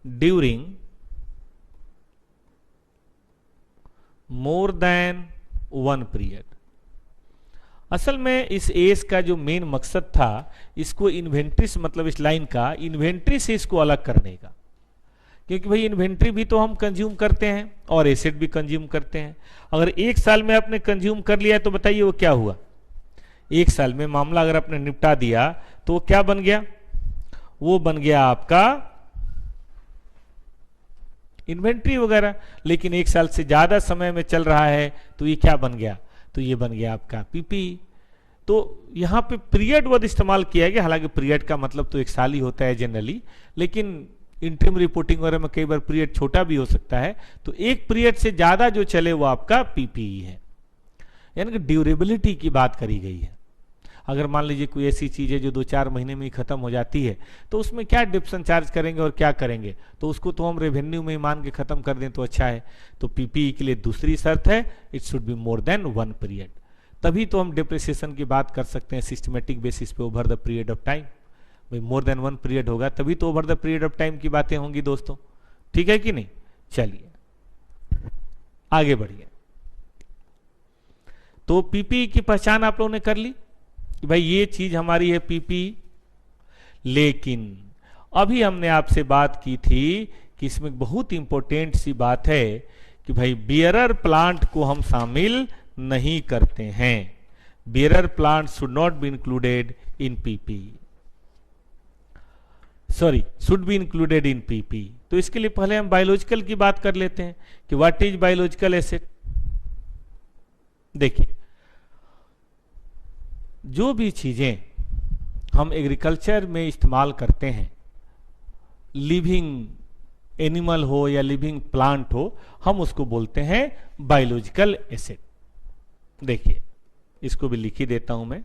during more than 1 period. असल में इस एस का जो मेन मकसद था, इसको इन्वेंट्री से, मतलब इस लाइन का इन्वेंट्री से इसको अलग करने का, क्योंकि भाई इन्वेंट्री भी तो हम कंज्यूम करते हैं और एसेट भी कंज्यूम करते हैं। अगर 1 साल में आपने कंज्यूम कर लिया तो बताइए वो क्या हुआ? 1 साल में मामला अगर आपने निपटा दिया तो वो क्या बन गया? वो बन गया आपका इन्वेंट्री वगैरह। लेकिन 1 साल से ज्यादा समय में चल रहा है तो ये क्या बन गया? तो ये बन गया आपका पीपी। तो यहां पे पीरियड वर्ड इस्तेमाल किया गया, हालांकि पीरियड का मतलब तो 1 साल ही होता है जनरली, लेकिन इंटरिम रिपोर्टिंग वगैरह में कई बार पीरियड छोटा भी हो सकता है। तो 1 पीरियड से ज्यादा जो चले वो आपका पीपीई है, यानी कि ड्यूरेबिलिटी की बात करी गई है। अगर मान लीजिए कोई ऐसी चीज है जो 2-4 महीने में ही खत्म हो जाती है, तो उसमें क्या डिप्शन चार्ज करेंगे और क्या करेंगे? तो उसको तो हम रेवेन्यू में ही मान के खत्म कर दें तो अच्छा है। तो पीपीई के लिए दूसरी शर्त है, it should be more than 1 period. तभी तो हम डिप्रिसिएशन की बात कर सकते हैं सिस्टमेटिक बेसिस पे over the period of time. भाई मोर देन 1 पीरियड होगा तभी तो over the period of time की बातें होंगी दोस्तों, ठीक है कि नहीं? चलिए आगे बढ़िए। तो पीपीई की पहचान आप लोगों ने कर ली कि भाई ये चीज हमारी है पीपीई। लेकिन अभी हमने आपसे बात की थी कि इसमें बहुत इंपॉर्टेंट सी बात है कि भाई बियरर प्लांट को हम शामिल नहीं करते हैं। Bearer plant should not be included in PPE, sorry should be included in PPE. तो इसके लिए पहले हम बायोलॉजिकल की बात कर लेते हैं कि व्हाट इज बायोलॉजिकल एसेट। देखिए, जो भी चीजें हम एग्रीकल्चर में इस्तेमाल करते हैं, लिविंग एनिमल हो या लिविंग प्लांट हो, हम उसको बोलते हैं बायोलॉजिकल एसेट। देखिए इसको भी लिख ही देता हूं मैं।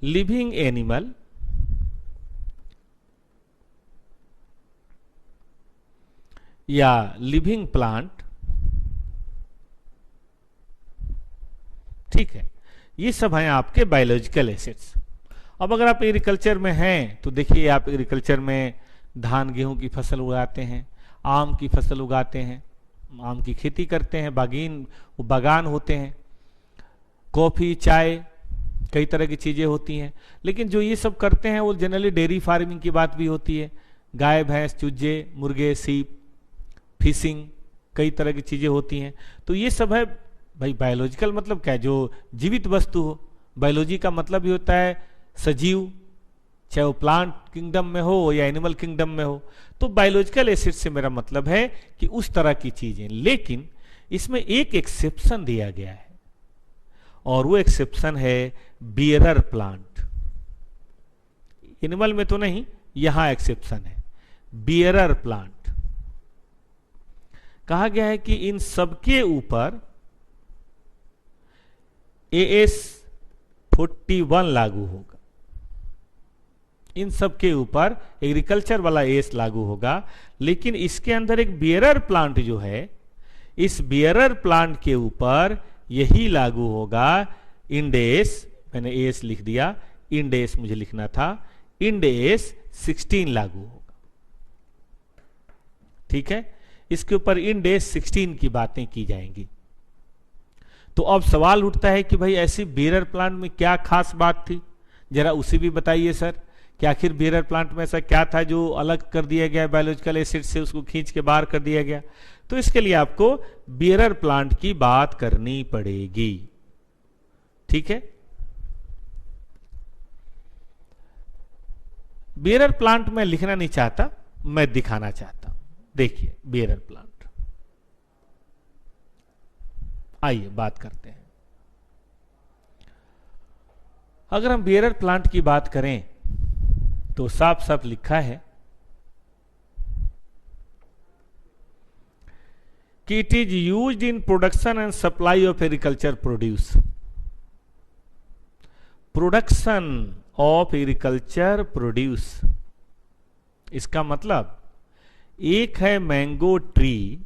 लिविंग एनिमल या लिविंग प्लांट, ठीक है, ये सब हैं आपके बायोलॉजिकल एसेट्स। अब अगर आप एग्रीकल्चर में हैं तो देखिए, आप एग्रीकल्चर में धान गेहूं की फसल उगाते हैं, आम की फसल उगाते हैं, आम की खेती करते हैं, बागान होते हैं, कॉफी चाय कई तरह की चीजें होती हैं। लेकिन जो ये सब करते हैं वो जनरली डेयरी फार्मिंग की बात भी होती है, गाय भैंस चूजे मुर्गे सीप, फिशिंग, कई तरह की चीजें होती हैं। तो ये सब है भाई बायोलॉजिकल, मतलब क्या? जो जीवित वस्तु हो। बायोलॉजी का मतलब ही होता है सजीव, चाहे वो प्लांट किंगडम में हो या एनिमल किंगडम में हो। तो बायोलॉजिकल एसिड से मेरा मतलब है कि उस तरह की चीजें। लेकिन इसमें एक एक्सेप्शन दिया गया है, और वो एक्सेप्शन है बियरर प्लांट। एनिमल में तो नहीं, यहां एक्सेप्शन है बियरर प्लांट। कहा गया है कि इन सबके ऊपर AS 41 लागू होगा। इन सब के ऊपर एग्रीकल्चर वाला AS लागू होगा, लेकिन इसके अंदर एक बियरर प्लांट जो है, इस बियरर प्लांट के ऊपर यही लागू होगा इंड AS, मैंने AS लिख दिया, इंड AS मुझे लिखना था, इंड AS 16 लागू होगा। ठीक है, इसके ऊपर इंड AS 16 की बातें की जाएंगी। तो अब सवाल उठता है कि भाई ऐसी बियरर प्लांट में क्या खास बात थी, जरा उसे भी बताइए सर, कि आखिर बियरर प्लांट में ऐसा क्या था जो अलग कर दिया गया बायोलॉजिकल एसिड से, उसको खींच के बाहर कर दिया गया। तो इसके लिए आपको बियरर प्लांट की बात करनी पड़ेगी। ठीक है, बियरर प्लांट मैं लिखना नहीं चाहता, मैं दिखाना चाहता हूं। देखिए बियरर प्लांट, आइए बात करते हैं। अगर हम बियरर प्लांट की बात करें तो साफ साफ लिखा है कि it is used in production and supply of agriculture produce. Production of agriculture produce, इसका मतलब एक है मैंगो ट्री,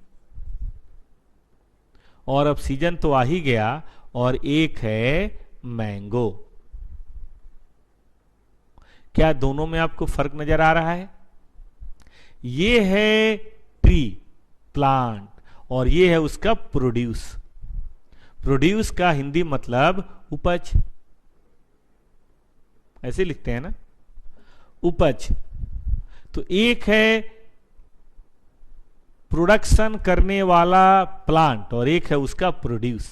और अब सीजन तो आ ही गया, और एक है मैंगो। क्या दोनों में आपको फर्क नजर आ रहा है? ये है ट्री प्लांट और ये है उसका प्रोड्यूस। प्रोड्यूस का हिंदी मतलब उपज, ऐसे लिखते हैं ना, उपज। तो एक है प्रोडक्शन करने वाला प्लांट और एक है उसका प्रोड्यूस।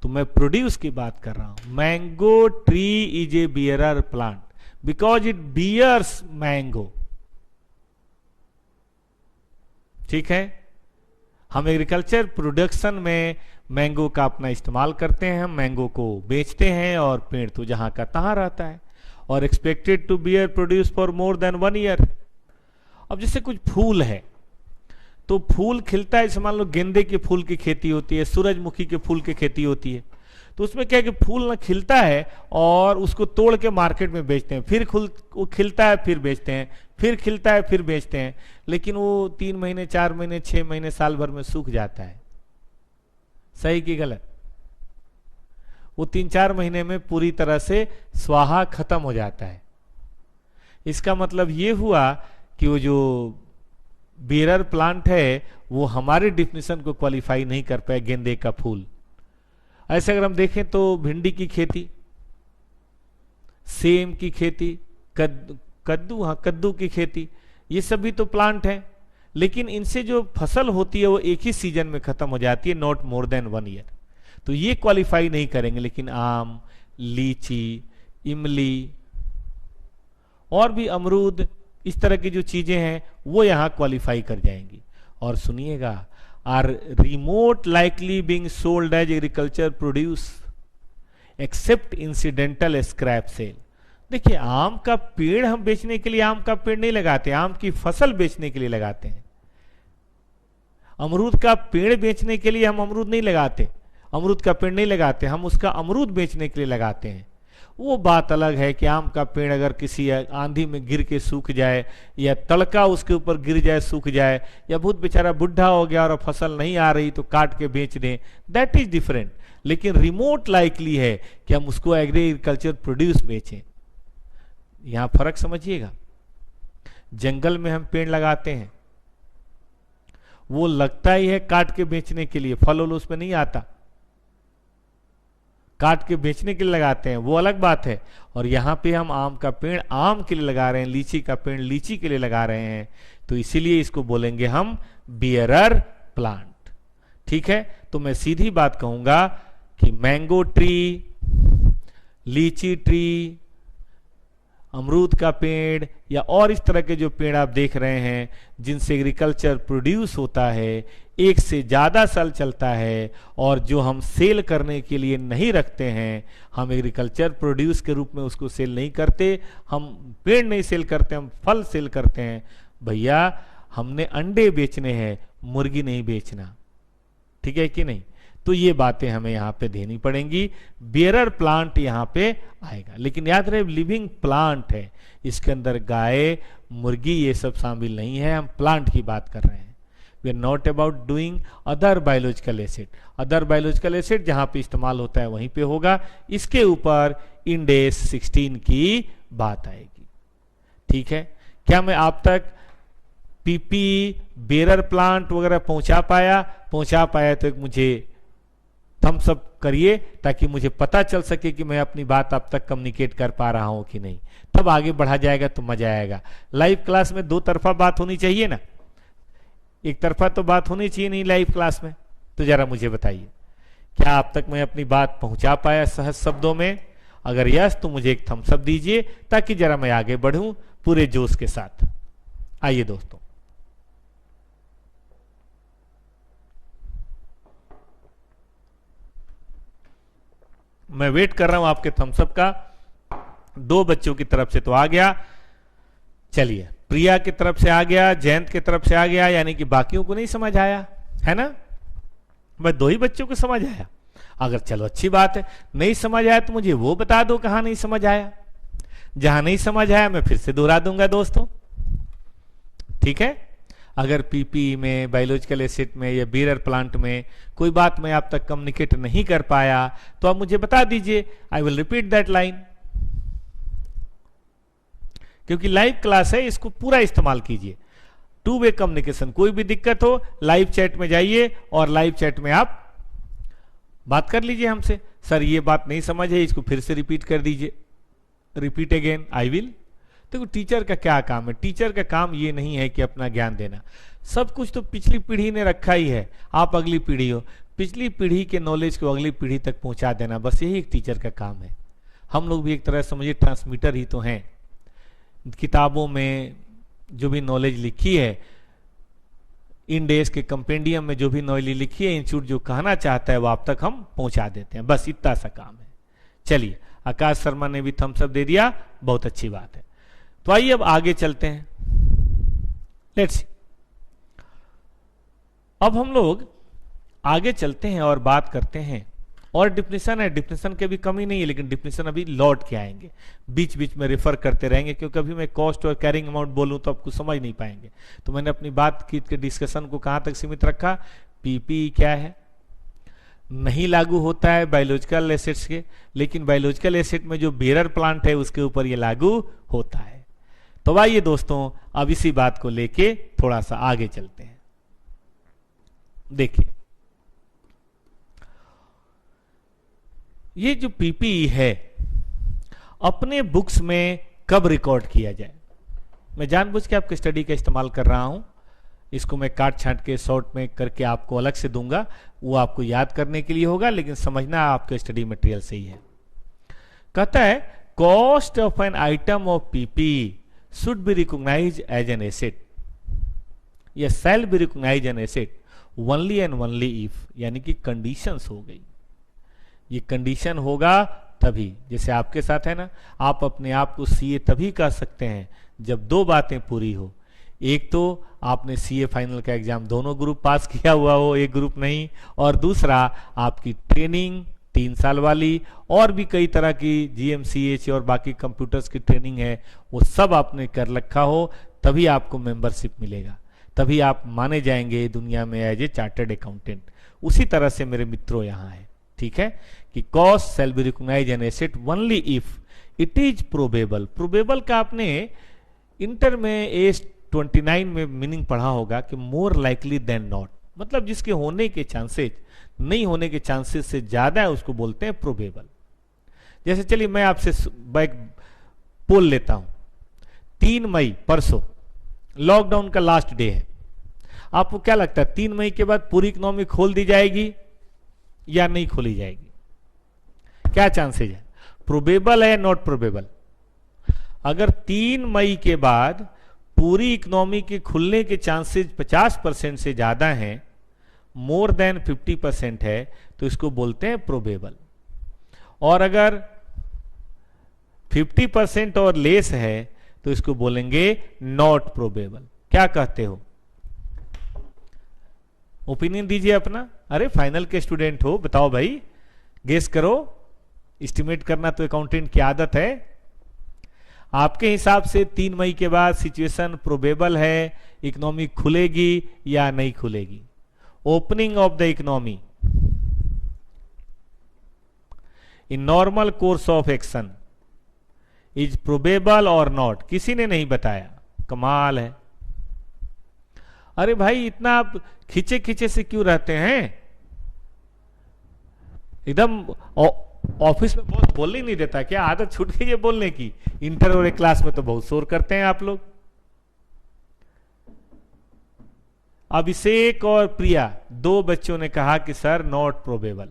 तो मैं प्रोड्यूस की बात कर रहा हूं। Mango tree is a bearer plant because it bears mango. ठीक है, हम एग्रीकल्चर प्रोडक्शन में मैंगो का अपना इस्तेमाल करते हैं, हम मैंगो को बेचते हैं और पेड़ तो जहां का तहां रहता है, और expected to bear produce for more than 1 year. अब जैसे कुछ फूल है, तो फूल खिलता है, जैसे मान लो गेंदे के फूल की खेती होती है, सूरजमुखी के फूल की खेती होती है, तो उसमें क्या है कि फूल ना खिलता है और उसको तोड़ के मार्केट में बेचते हैं, फिर वो खिलता है फिर बेचते हैं, फिर खिलता है फिर बेचते हैं, लेकिन वो 3 महीने 4 महीने 6 महीने साल भर में सूख जाता है। सही कि गलत? वो 3-4 महीने में पूरी तरह से स्वाहा खत्म हो जाता है। इसका मतलब ये हुआ कि वो जो बियरर प्लांट है वो हमारे डिफिनेशन को क्वालिफाई नहीं कर पाए, गेंदे का फूल। ऐसे अगर हम देखें तो भिंडी की खेती, सेम की खेती, कद्दू की खेती, ये सभी तो प्लांट हैं, लेकिन इनसे जो फसल होती है वो एक ही सीजन में खत्म हो जाती है, नॉट मोर देन 1 ईयर। तो ये क्वालिफाई नहीं करेंगे, लेकिन आम, लीची, इमली और भी अमरूद, इस तरह की जो चीजें हैं वो यहां क्वालिफाई कर जाएंगी। और सुनिएगा, are remote likely being sold as agriculture produce except incidental scrap sale. देखिए, आम का पेड़ हम बेचने के लिए आम का पेड़ नहीं लगाते, आम की फसल बेचने के लिए लगाते हैं। अमरूद का पेड़ बेचने के लिए हम अमरूद नहीं लगाते, अमरूद का पेड़ नहीं लगाते, हम उसका अमरूद बेचने के लिए लगाते हैं। वो बात अलग है कि आम का पेड़ अगर किसी आंधी में गिर के सूख जाए, या तड़का उसके ऊपर गिर जाए सूख जाए, या बहुत बेचारा बुढ़ा हो गया और फसल नहीं आ रही तो काट के बेच दें, दैट इज डिफरेंट। लेकिन रिमोट लाइकली है कि हम उसको एग्रीकल्चर प्रोड्यूस बेचें। यहां फर्क समझिएगा। जंगल में हम पेड़ लगाते हैं, वो लगता ही है काट के बेचने के लिए, फल वल उसमें नहीं आता, काट के बेचने के लिए लगाते हैं, वो अलग बात है। और यहां पे हम आम का पेड़ आम के लिए लगा रहे हैं, लीची का पेड़ लीची के लिए लगा रहे हैं, तो इसीलिए इसको बोलेंगे हम बियरर प्लांट। ठीक है, तो मैं सीधी बात कहूंगा कि मैंगो ट्री, लीची ट्री, अमरूद का पेड़ या और इस तरह के जो पेड़ आप देख रहे हैं जिनसे एग्रीकल्चर प्रोड्यूस होता है, एक से ज्यादा साल चलता है, और जो हम सेल करने के लिए नहीं रखते हैं, हम एग्रीकल्चर प्रोड्यूस के रूप में उसको सेल नहीं करते, हम पेड़ नहीं सेल करते, हम फल सेल करते हैं। भैया, हमने अंडे बेचने हैं, मुर्गी नहीं बेचना। ठीक है कि नहीं? तो ये बातें हमें यहाँ पे देनी पड़ेंगी। बेरर प्लांट यहाँ पे आएगा, लेकिन याद रहे लिविंग प्लांट है, इसके अंदर गाय मुर्गी ये सब शामिल नहीं है, हम प्लांट की बात कर रहे हैं। We are not about doing other biological assets. Other biological assets जहां पे इस्तेमाल होता है वहीं पे होगा। इसके ऊपर इंडेस 16 की बात आएगी। ठीक है, क्या मैं आप तक पीपी बेरर प्लांट वगैरह पहुंचा पाया तो एक मुझे थम्स अप करिए, ताकि मुझे पता चल सके कि मैं अपनी बात आप तक कम्युनिकेट कर पा रहा हूं कि नहीं। तब आगे बढ़ा जाएगा तो मजा आएगा। लाइव क्लास में दो तरफा बात होनी चाहिए ना, एक तरफा तो बात होनी चाहिए नहीं लाइव क्लास में। तो जरा मुझे बताइए, क्या आप तक मैं अपनी बात पहुंचा पाया सहज शब्दों में? अगर यस तो मुझे एक थम्स अप दीजिए, ताकि जरा मैं आगे बढ़ूं पूरे जोश के साथ। आइए दोस्तों, मैं वेट कर रहा हूं आपके थम्स अप का। दो बच्चों की तरफ से तो आ गया, चलिए प्रिया की तरफ से आ गया, जयंत की तरफ से आ गया, यानी कि बाकियों को नहीं समझ आया है ना? मैं दो ही बच्चों को समझ आया। अगर चलो अच्छी बात है, नहीं समझ आया तो मुझे वो बता दो कहां नहीं समझ आया। जहां नहीं समझ आया मैं फिर से दोहरा दूंगा दोस्तों, ठीक है? अगर पीपी में, बायोलॉजिकल एसिड में या बेरर प्लांट में कोई बात मैं आप तक कम्युनिकेट नहीं कर पाया तो आप मुझे बता दीजिए। I will repeat that line, क्योंकि लाइव क्लास है, इसको पूरा इस्तेमाल कीजिए। टू वे कम्युनिकेशन, कोई भी दिक्कत हो लाइव चैट में जाइए और लाइव चैट में आप बात कर लीजिए हमसे। सर ये बात नहीं समझ है, इसको फिर से रिपीट कर दीजिए। Repeat again, I will. देखो टीचर का क्या काम है? टीचर का काम ये नहीं है कि अपना ज्ञान देना, सब कुछ तो पिछली पीढ़ी ने रखा ही है। आप अगली पीढ़ी हो, पिछली पीढ़ी के नॉलेज को अगली पीढ़ी तक पहुंचा देना, बस यही एक टीचर का काम है। हम लोग भी एक तरह समझिए ट्रांसमीटर ही तो हैं। किताबों में जो भी नॉलेज लिखी है, इंडेस के कंपेंडियम में जो भी नॉलेज लिखी है, इंस्टीट्यूट जो कहना चाहता है वो आप तक हम पहुंचा देते हैं, बस इतना सा काम है। चलिए, आकाश शर्मा ने भी थम्स अप दे दिया, बहुत अच्छी बात है। तो आइए अब आगे चलते हैं, लेट्स सी। अब हम लोग आगे चलते हैं और बात करते हैं, और डिफिनेशन है, डिफिनेशन की भी कमी नहीं है, लेकिन डिफिनेशन अभी लौट के आएंगे, बीच बीच में रेफर करते रहेंगे, क्योंकि अभी मैं कॉस्ट और कैरिंग अमाउंट बोलूं तो आपको समझ नहीं पाएंगे। तो मैंने अपनी बात की के डिस्कशन को कहां तक सीमित रखा? पीपी क्या है, नहीं लागू होता है बायोलॉजिकल एसिड्स के, लेकिन बायोलॉजिकल एसिड में जो बेरर प्लांट है उसके ऊपर ये लागू होता है। तो आइए दोस्तों, अब इसी बात को लेके थोड़ा सा आगे चलते हैं। देखिए, ये जो पीपी है अपने बुक्स में कब रिकॉर्ड किया जाए? मैं जानबूझ के आपके स्टडी का इस्तेमाल कर रहा हूं, इसको मैं काट छांट के शॉर्ट में करके आपको अलग से दूंगा, वो आपको याद करने के लिए होगा, लेकिन समझना आपके स्टडी मटेरियल से ही है। कहता है cost of an item of PP should be recognized as an asset या shall be recognized as an asset only and only if, यानी कि कंडीशंस हो गई। ये कंडीशन होगा तभी, जैसे आपके साथ है ना, आप अपने आप को सीए तभी कह सकते हैं जब दो बातें पूरी हो। एक तो आपने सीए फाइनल का एग्जाम दोनों ग्रुप पास किया हुआ हो, एक ग्रुप नहीं, और दूसरा आपकी ट्रेनिंग 3 साल वाली और भी कई तरह की जीएमसीएच और बाकी कंप्यूटर्स की ट्रेनिंग है, वो सब आपने कर रखा हो, तभी आपको मेंबरशिप मिलेगा, तभी आप माने जाएंगे दुनिया में एज ए चार्टर्ड अकाउंटेंट। उसी तरह से मेरे मित्रों यहाँ है, ठीक है, कि cost shall be recognise an asset only if it is probable. Probable का आपने इंटर में एज 29 में मीनिंग पढ़ा होगा कि मोर लाइकली देन नॉट, मतलब जिसके होने के चांसेस नहीं होने के चांसेस से ज्यादा है उसको बोलते हैं प्रोबेबल। जैसे चलिए मैं आपसे एक पोल लेता हूं, 3 मई परसों लॉकडाउन का लास्ट डे है, आपको क्या लगता है 3 मई के बाद पूरी इकोनॉमी खोल दी जाएगी या नहीं खोली जाएगी? क्या चांसेस है? प्रोबेबल है, नॉट प्रोबेबल? अगर 3 मई के बाद पूरी इकोनॉमी के खुलने के चांसेस 50% से ज्यादा हैं, मोर देन 50% है, तो इसको बोलते हैं प्रोबेबल। और अगर 50% और लेस है तो इसको बोलेंगे नॉट प्रोबेबल। क्या कहते हो? ओपिनियन दीजिए अपना, अरे फाइनल के स्टूडेंट हो, बताओ भाई, गेस करो। एस्टिमेट करना तो अकाउंटेंट की आदत है। आपके हिसाब से 3 मई के बाद सिचुएशन प्रोबेबल है, इकोनॉमी खुलेगी या नहीं खुलेगी? Opening of the economy in normal course of action is probable और नॉट? किसी ने नहीं बताया, कमाल है। अरे भाई इतना आप खींचे खींचे से क्यों रहते हैं? एकदम ऑफिस में बहुत बोलने ही नहीं देता क्या? आदत छूट गई है बोलने की? इंटर और क्लास में तो बहुत शोर करते हैं आप लोग। अभिषेक और प्रिया 2 बच्चों ने कहा कि सर नॉट प्रोबेबल,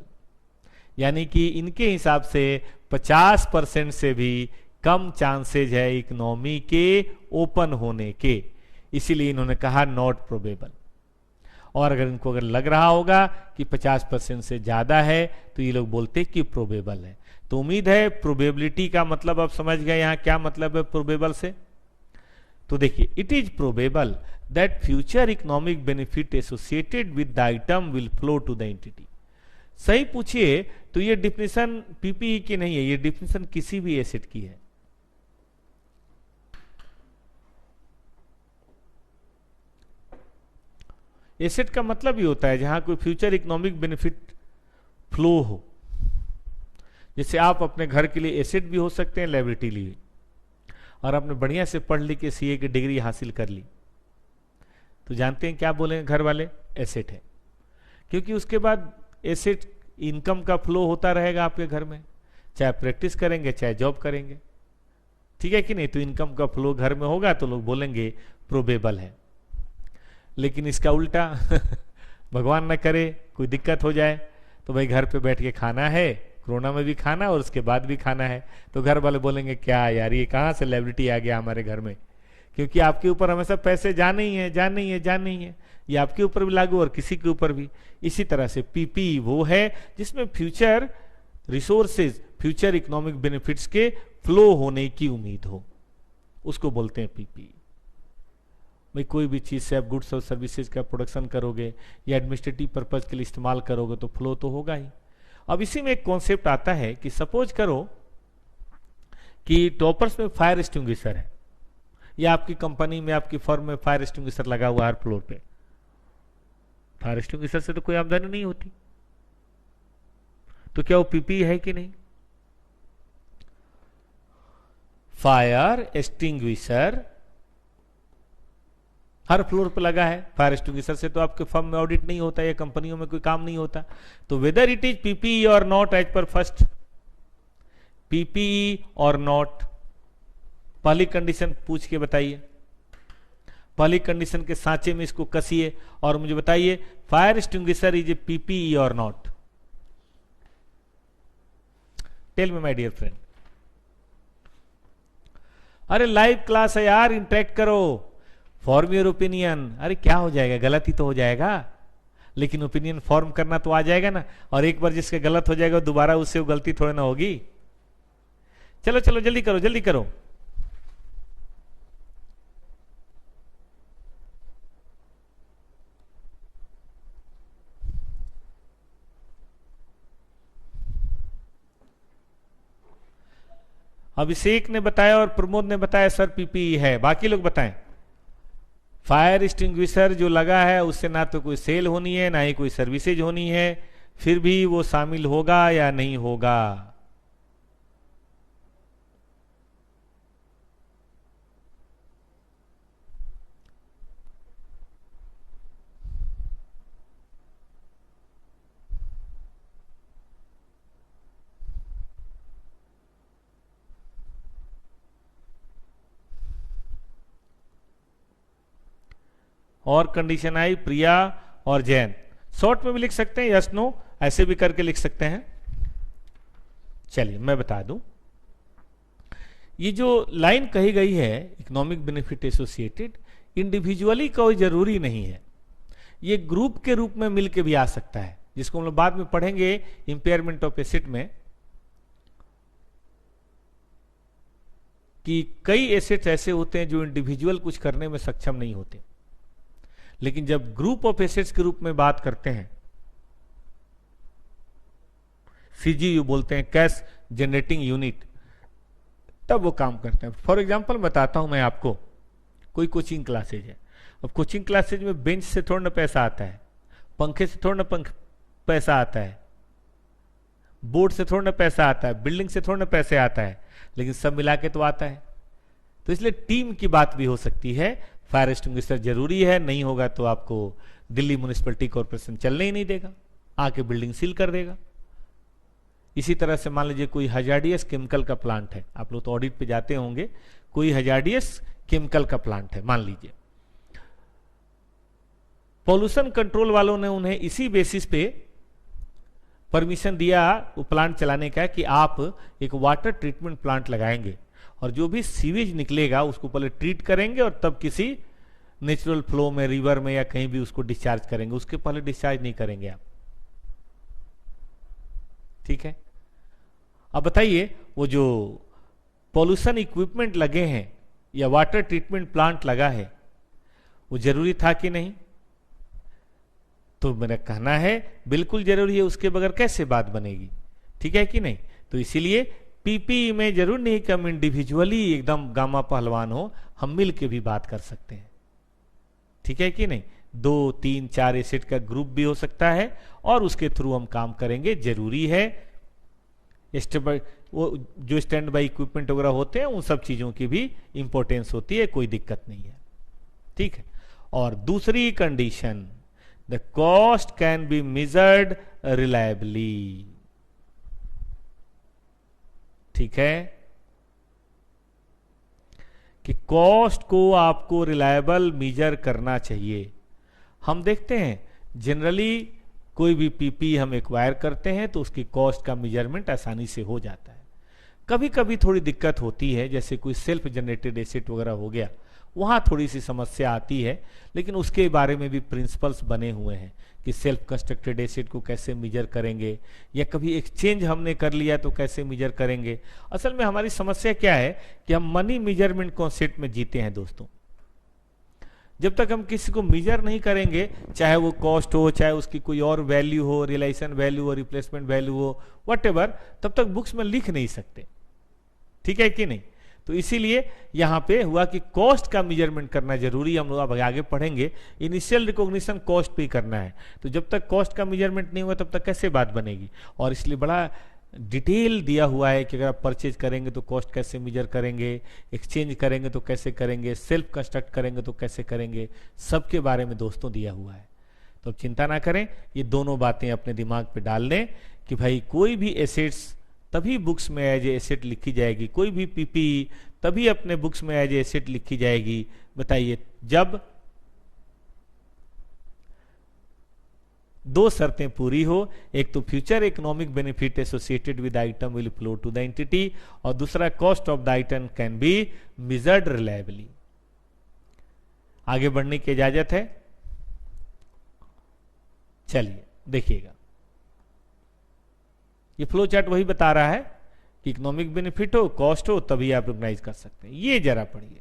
यानी कि इनके हिसाब से 50% से भी कम चांसेज है इकोनॉमी के ओपन होने के, इसीलिए इन्होंने कहा नॉट प्रोबेबल। और अगर इनको अगर लग रहा होगा कि 50% से ज्यादा है तो ये लोग बोलते कि प्रोबेबल है। तो उम्मीद है प्रोबेबिलिटी का मतलब आप समझ गए यहां क्या मतलब है प्रोबेबल से। तो देखिए, it is probable that future economic benefit associated with the item will flow to the entity. सही पूछिए तो ये डिफिनेशन पीपीई की नहीं है, ये डिफिनेशन किसी भी एसेट की है। एसेट का मतलब ही होता है जहां कोई फ्यूचर इकोनॉमिक बेनिफिट फ्लो हो। जैसे आप अपने घर के लिए एसेट भी हो सकते हैं, लायबिलिटी लिए, और आपने बढ़िया से पढ़ लिख के सीए की डिग्री हासिल कर ली, तो जानते हैं क्या बोलेंगे घर वाले? एसेट है। क्योंकि उसके बाद एसेट इनकम का फ्लो होता रहेगा आपके घर में, चाहे प्रैक्टिस करेंगे चाहे जॉब करेंगे, ठीक है कि नहीं? तो इनकम का फ्लो घर में होगा तो लोग बोलेंगे प्रोबेबल है। लेकिन इसका उल्टा भगवान न करे कोई दिक्कत हो जाए, तो भाई घर पे बैठ के खाना है, कोरोना में भी खाना और उसके बाद भी खाना है, तो घर वाले बोलेंगे क्या यार ये कहां से लायबिलिटी आ गया हमारे घर में? क्योंकि आपके ऊपर हमेशा पैसे जाने ही है, जाने ही है, जाने ही है। ये आपके ऊपर भी लागू और किसी के ऊपर भी। इसी तरह से पीपी वो है जिसमें future resources, future economic benefits के फ्लो होने की उम्मीद हो, उसको बोलते हैं पीपी। भाई कोई भी चीज से आप गुड्स और सर्विसेज का प्रोडक्शन करोगे या एडमिनिस्ट्रेटिव पर्पज के लिए इस्तेमाल करोगे तो फ्लो तो होगा ही। अब इसी में एक कॉन्सेप्ट आता है कि सपोज करो कि टॉपर्स में फायर एक्सटिंग्विशर है, या आपकी कंपनी में, आपकी फर्म में फायर एक्सटिंग्विशर लगा हुआ हर फ्लोर पे। फायर एक्सटिंग्विशर से तो कोई आमदनी नहीं होती, तो क्या वो पीपी है कि नहीं? फायर एक्सटिंग्विशर हर फ्लोर पे लगा है। फायर एक्सटिंग्विशर से तो आपके फर्म में ऑडिट नहीं होता या कंपनियों में कोई काम नहीं होता। तो वेदर इट इज पीपीई और not as per first, PPE और नॉट, पहली कंडीशन पूछ के बताइए। पहली कंडीशन के सांचे में इसको कसिए और मुझे बताइए fire extinguisher is a PPE और not? Tell me my dear friend. अरे लाइव क्लास है यार, इंटरेक्ट करो, फॉर्म योर ओपिनियन। अरे क्या हो जाएगा, गलत ही तो हो जाएगा, लेकिन ओपिनियन फॉर्म करना तो आ जाएगा ना। और एक बार जिसका गलत हो जाएगा दोबारा उससे वो गलती थोड़ी ना होगी। चलो चलो जल्दी करो, जल्दी करो। अभिषेक ने बताया और प्रमोद ने बताया सर पीपीई है, बाकी लोग बताएं। फायर एक्सटिंग्विशर जो लगा है उससे ना तो कोई सेल होनी है ना ही कोई सर्विसेज होनी है, फिर भी वो शामिल होगा या नहीं होगा? और कंडीशन आई प्रिया और जैन। शॉर्ट में भी लिख सकते हैं, यस नो ऐसे भी करके लिख सकते हैं। चलिए मैं बता दूं, ये जो लाइन कही गई है इकोनॉमिक बेनिफिट एसोसिएटेड, इंडिविजुअली कोई जरूरी नहीं है, ये ग्रुप के रूप में मिलके भी आ सकता है, जिसको हम लोग बाद में पढ़ेंगे इंपेयरमेंट ऑफ एसेट में, कि कई एसेट्स ऐसे होते हैं जो इंडिविजुअल कुछ करने में सक्षम नहीं होते, लेकिन जब ग्रुप ऑफ एसेट्स के रूप में बात करते हैं CGU बोलते हैं, कैश जनरेटिंग यूनिट, तब वो काम करते हैं। फॉर एग्जाम्पल बताता हूं मैं आपको, कोई कोचिंग क्लासेज है, अब कोचिंग क्लासेज में बेंच से थोड़ा ना पैसा आता है, पंखे से थोड़ा ना पैसा आता है, बोर्ड से थोड़ा ना पैसा आता है, बिल्डिंग से थोड़ा ना पैसे आता है, लेकिन सब मिला के तो आता है। तो इसलिए टीम की बात भी हो सकती है। फायर एक्सटिंग्विशर जरूरी है, नहीं होगा तो आपको दिल्ली म्युनिसिपैलिटी कॉर्पोरेशन चलने ही नहीं देगा, आके बिल्डिंग सील कर देगा। इसी तरह से मान लीजिए कोई हजार्डियस केमिकल का प्लांट है, आप लोग तो ऑडिट पे जाते होंगे, कोई हजार्डियस केमिकल का प्लांट है मान लीजिए, पॉल्यूशन कंट्रोल वालों ने उन्हें इसी बेसिस पे परमिशन दिया वो प्लांट चलाने का कि आप एक वाटर ट्रीटमेंट प्लांट लगाएंगे और जो भी सीवेज निकलेगा उसको पहले ट्रीट करेंगे और तब किसी नेचुरल फ्लो में, रिवर में या कहीं भी उसको डिस्चार्ज करेंगे, उसके पहले डिस्चार्ज नहीं करेंगे आप। ठीक है, अब बताइए वो जो पॉल्यूशन इक्विपमेंट लगे हैं या वाटर ट्रीटमेंट प्लांट लगा है वो जरूरी था कि नहीं? तो मेरा कहना है बिल्कुल जरूरी है, उसके बगैर कैसे बात बनेगी? ठीक है कि नहीं? तो इसीलिए पीपीई में जरूर नहीं कि हम इंडिविजुअली एकदम गामा पहलवान हो, हम मिल के भी बात कर सकते हैं। ठीक है कि नहीं? 2, 3, 4 एसेट का ग्रुप भी हो सकता है और उसके थ्रू हम काम करेंगे। जरूरी है वो जो स्टैंड बाई इक्विपमेंट वगैरह होते हैं उन सब चीजों की भी इंपॉर्टेंस होती है, कोई दिक्कत नहीं है। ठीक है, और दूसरी condition, the cost can be measured reliably. ठीक है, कि कॉस्ट को आपको रिलायबल मेजर करना चाहिए। हम देखते हैं जनरली कोई भी पीपी हम एक्वायर करते हैं तो उसकी कॉस्ट का मेजरमेंट आसानी से हो जाता है। कभी कभी थोड़ी दिक्कत होती है, जैसे कोई सेल्फ जनरेटेड एसेट वगैरह हो गया, वहां थोड़ी सी समस्या आती है, लेकिन उसके बारे में भी प्रिंसिपल्स बने हुए हैं कि सेल्फ कंस्ट्रक्टेड एसेट को कैसे मेजर करेंगे, या कभी एक्सचेंज हमने कर लिया तो कैसे मेजर करेंगे। असल में हमारी समस्या क्या है कि हम मनी मेजरमेंट कॉन्सेप्ट में जीते हैं दोस्तों। जब तक हम किसी को मेजर नहीं करेंगे, चाहे वो कॉस्ट हो, चाहे उसकी कोई और वैल्यू हो, रियलाइजेशन वैल्यू हो, रिप्लेसमेंट वैल्यू हो, व्हाटएवर, तब तक बुक्स में लिख नहीं सकते। ठीक है कि नहीं? तो इसीलिए यहां पे हुआ कि कॉस्ट का मेजरमेंट करना जरूरी है। हम लोग अब आगे पढ़ेंगे, इनिशियल रिकॉग्निशन कॉस्ट पे करना है। तो जब तक कॉस्ट का मेजरमेंट नहीं हुआ तब तक कैसे बात बनेगी? और इसलिए बड़ा डिटेल दिया हुआ है कि अगर आप परचेज करेंगे तो कॉस्ट कैसे मेजर करेंगे, एक्सचेंज करेंगे तो कैसे करेंगे, सेल्फ कंस्ट्रक्ट करेंगे तो कैसे करेंगे, सबके बारे में दोस्तों दिया हुआ है। तो अब चिंता ना करें, ये दोनों बातें अपने दिमाग पे डाल लें कि भाई कोई भी एसेट्स तभी बुक्स में एज ए एसेट लिखी जाएगी, कोई भी पीपी तभी अपने बुक्स में एज ए एसेट लिखी जाएगी। बताइए, जब 2 शर्तें पूरी हो, एक तो future economic benefit associated with item will flow to the entity, और दूसरा cost of the item can be measured reliably. आगे बढ़ने की इजाजत है? चलिए देखिएगा, ये फ्लो चार्ट वही बता रहा है कि इकोनॉमिक बेनिफिट हो, कॉस्ट हो, तभी आप रिकॉग्नाइज कर सकते हैं। ये जरा पढ़िए,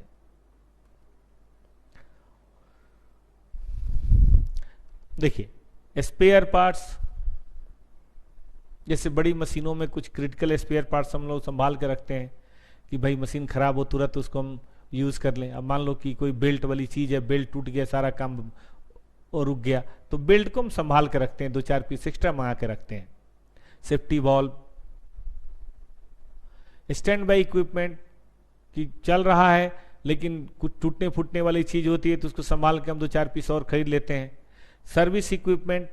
देखिए स्पेयर पार्ट्स, जैसे बड़ी मशीनों में कुछ क्रिटिकल स्पेयर पार्ट्स हम लोग संभाल के रखते हैं कि भाई मशीन खराब हो तुरंत उसको हम यूज कर लें। अब मान लो कि कोई बेल्ट वाली चीज है, बेल्ट टूट गया, सारा काम और रुक गया, तो बेल्ट को हम संभाल के रखते हैं, 2-4 पीस एक्स्ट्रा मंगा के रखते हैं। Safety valve, stand by equipment कि चल रहा है लेकिन कुछ टूटने फूटने वाली चीज होती है तो उसको संभाल के हम 2-4 पीस और खरीद लेते हैं। सर्विस इक्विपमेंट,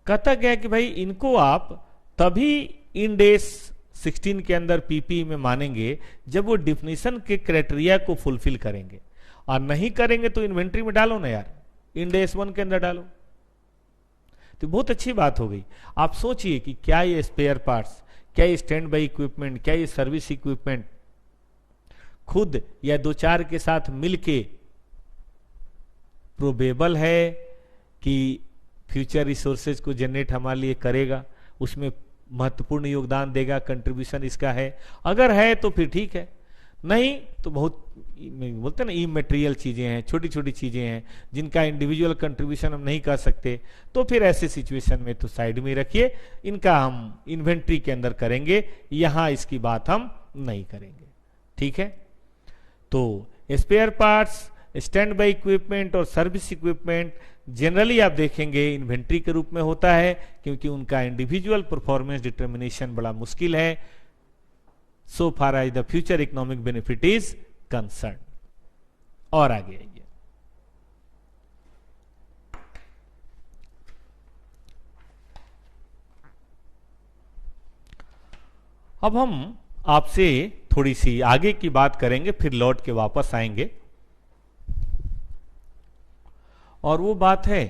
कहता गया कि भाई इनको आप तभी इन डेज 16 के अंदर पीपी में मानेंगे जब वो डिफिनीशन के क्राइटेरिया को फुलफिल करेंगे, और नहीं करेंगे तो इन्वेंट्री में डालो ना यार, इन डेज 1 के अंदर डालो। तो बहुत अच्छी बात हो गई। आप सोचिए कि क्या ये स्पेयर पार्ट्स, क्या ये स्टैंड बाई इक्विपमेंट, क्या ये सर्विस इक्विपमेंट खुद या 2-4 के साथ मिलके प्रोबेबल है कि फ्यूचर रिसोर्सेज को जनरेट हमारे लिए करेगा, उसमें महत्वपूर्ण योगदान देगा, कंट्रीब्यूशन इसका है? अगर है तो फिर ठीक है, नहीं तो बहुत बोलते हैं ना इमटेरियल चीजें हैं, छोटी छोटी चीजें हैं जिनका इंडिविजुअल कंट्रीब्यूशन हम नहीं कर सकते, तो फिर ऐसे सिचुएशन में तो साइड में रखिए, इनका हम इन्वेंट्री के अंदर करेंगे, यहां इसकी बात हम नहीं करेंगे। ठीक है, तो spare parts, standby equipment और सर्विस इक्विपमेंट जनरली आप देखेंगे इन्वेंट्री के रूप में होता है, क्योंकि उनका इंडिविजुअल परफॉर्मेंस डिटर्मिनेशन बड़ा मुश्किल है, so far as the future economic benefit is concern. और आगे आइए, अब हम आपसे थोड़ी सी आगे की बात करेंगे, फिर लौट के वापस आएंगे, और वो बात है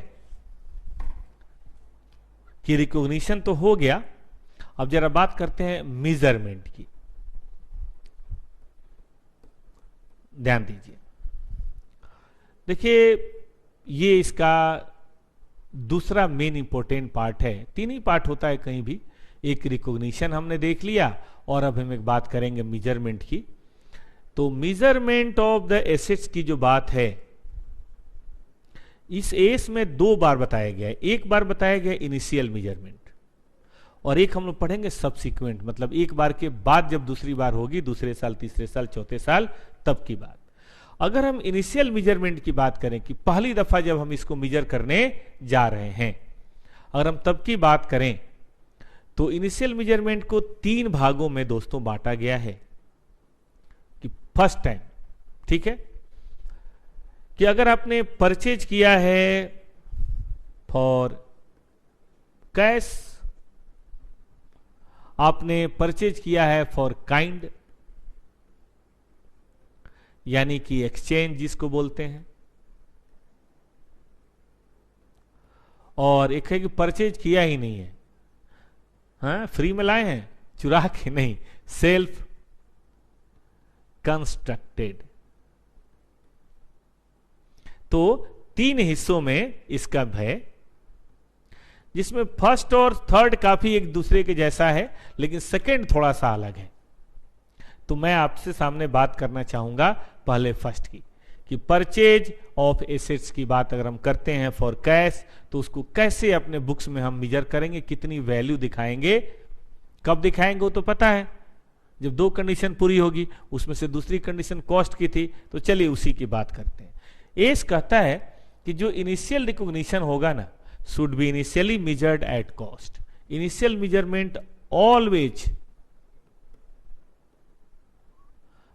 कि रिकॉग्निशन तो हो गया, अब जरा बात करते हैं मेजरमेंट की। ध्यान दीजिए, देखिए ये इसका दूसरा मेन इंपॉर्टेंट पार्ट है, तीन ही पार्ट होता है कहीं भी, एक रिकॉग्निशन हमने देख लिया, और अब हम एक बात करेंगे मेजरमेंट की। तो मेजरमेंट ऑफ द एसेट्स की जो बात है, इस एस में दो बार बताया गया है, एक बार बताया गया इनिशियल मेजरमेंट, और एक हम लोग पढ़ेंगे सबसिक्वेंट, मतलब एक बार के बाद जब दूसरी बार होगी, दूसरे साल, तीसरे साल, चौथे साल, तब की बात। अगर हम इनिशियल मेजरमेंट की बात करें कि पहली दफा जब हम इसको मेजर करने जा रहे हैं, अगर हम तब की बात करें तो इनिशियल मेजरमेंट को तीन भागों में दोस्तों बांटा गया है। कि फर्स्ट टाइम, ठीक है, कि अगर आपने परचेज किया है फॉर कैश, आपने परचेज किया है फॉर काइंड, यानी कि एक्सचेंज जिसको बोलते हैं, और एक है कि परचेज किया ही नहीं है, हाँ फ्री में लाए हैं, चुरा के नहीं, सेल्फ कंस्ट्रक्टेड। तो तीन हिस्सों में इसका है, जिसमें फर्स्ट और थर्ड काफी एक दूसरे के जैसा है, लेकिन सेकंड थोड़ा सा अलग है। तो मैं आपसे सामने बात करना चाहूंगा पहले फर्स्ट की, कि परचेज ऑफ एसेट्स की बात अगर हम करते हैं फॉर कैश, तो उसको कैसे अपने बुक्स में हम मेजर करेंगे, कितनी वैल्यू दिखाएंगे, कब दिखाएंगे वो तो पता है, जब दो कंडीशन पूरी होगी, उसमें से दूसरी कंडीशन कॉस्ट की थी, तो चलिए उसी की बात करते हैं। एस कहता है कि जो इनिशियल रिकॉग्निशन होगा ना, should be initially measured at cost. Initial measurement always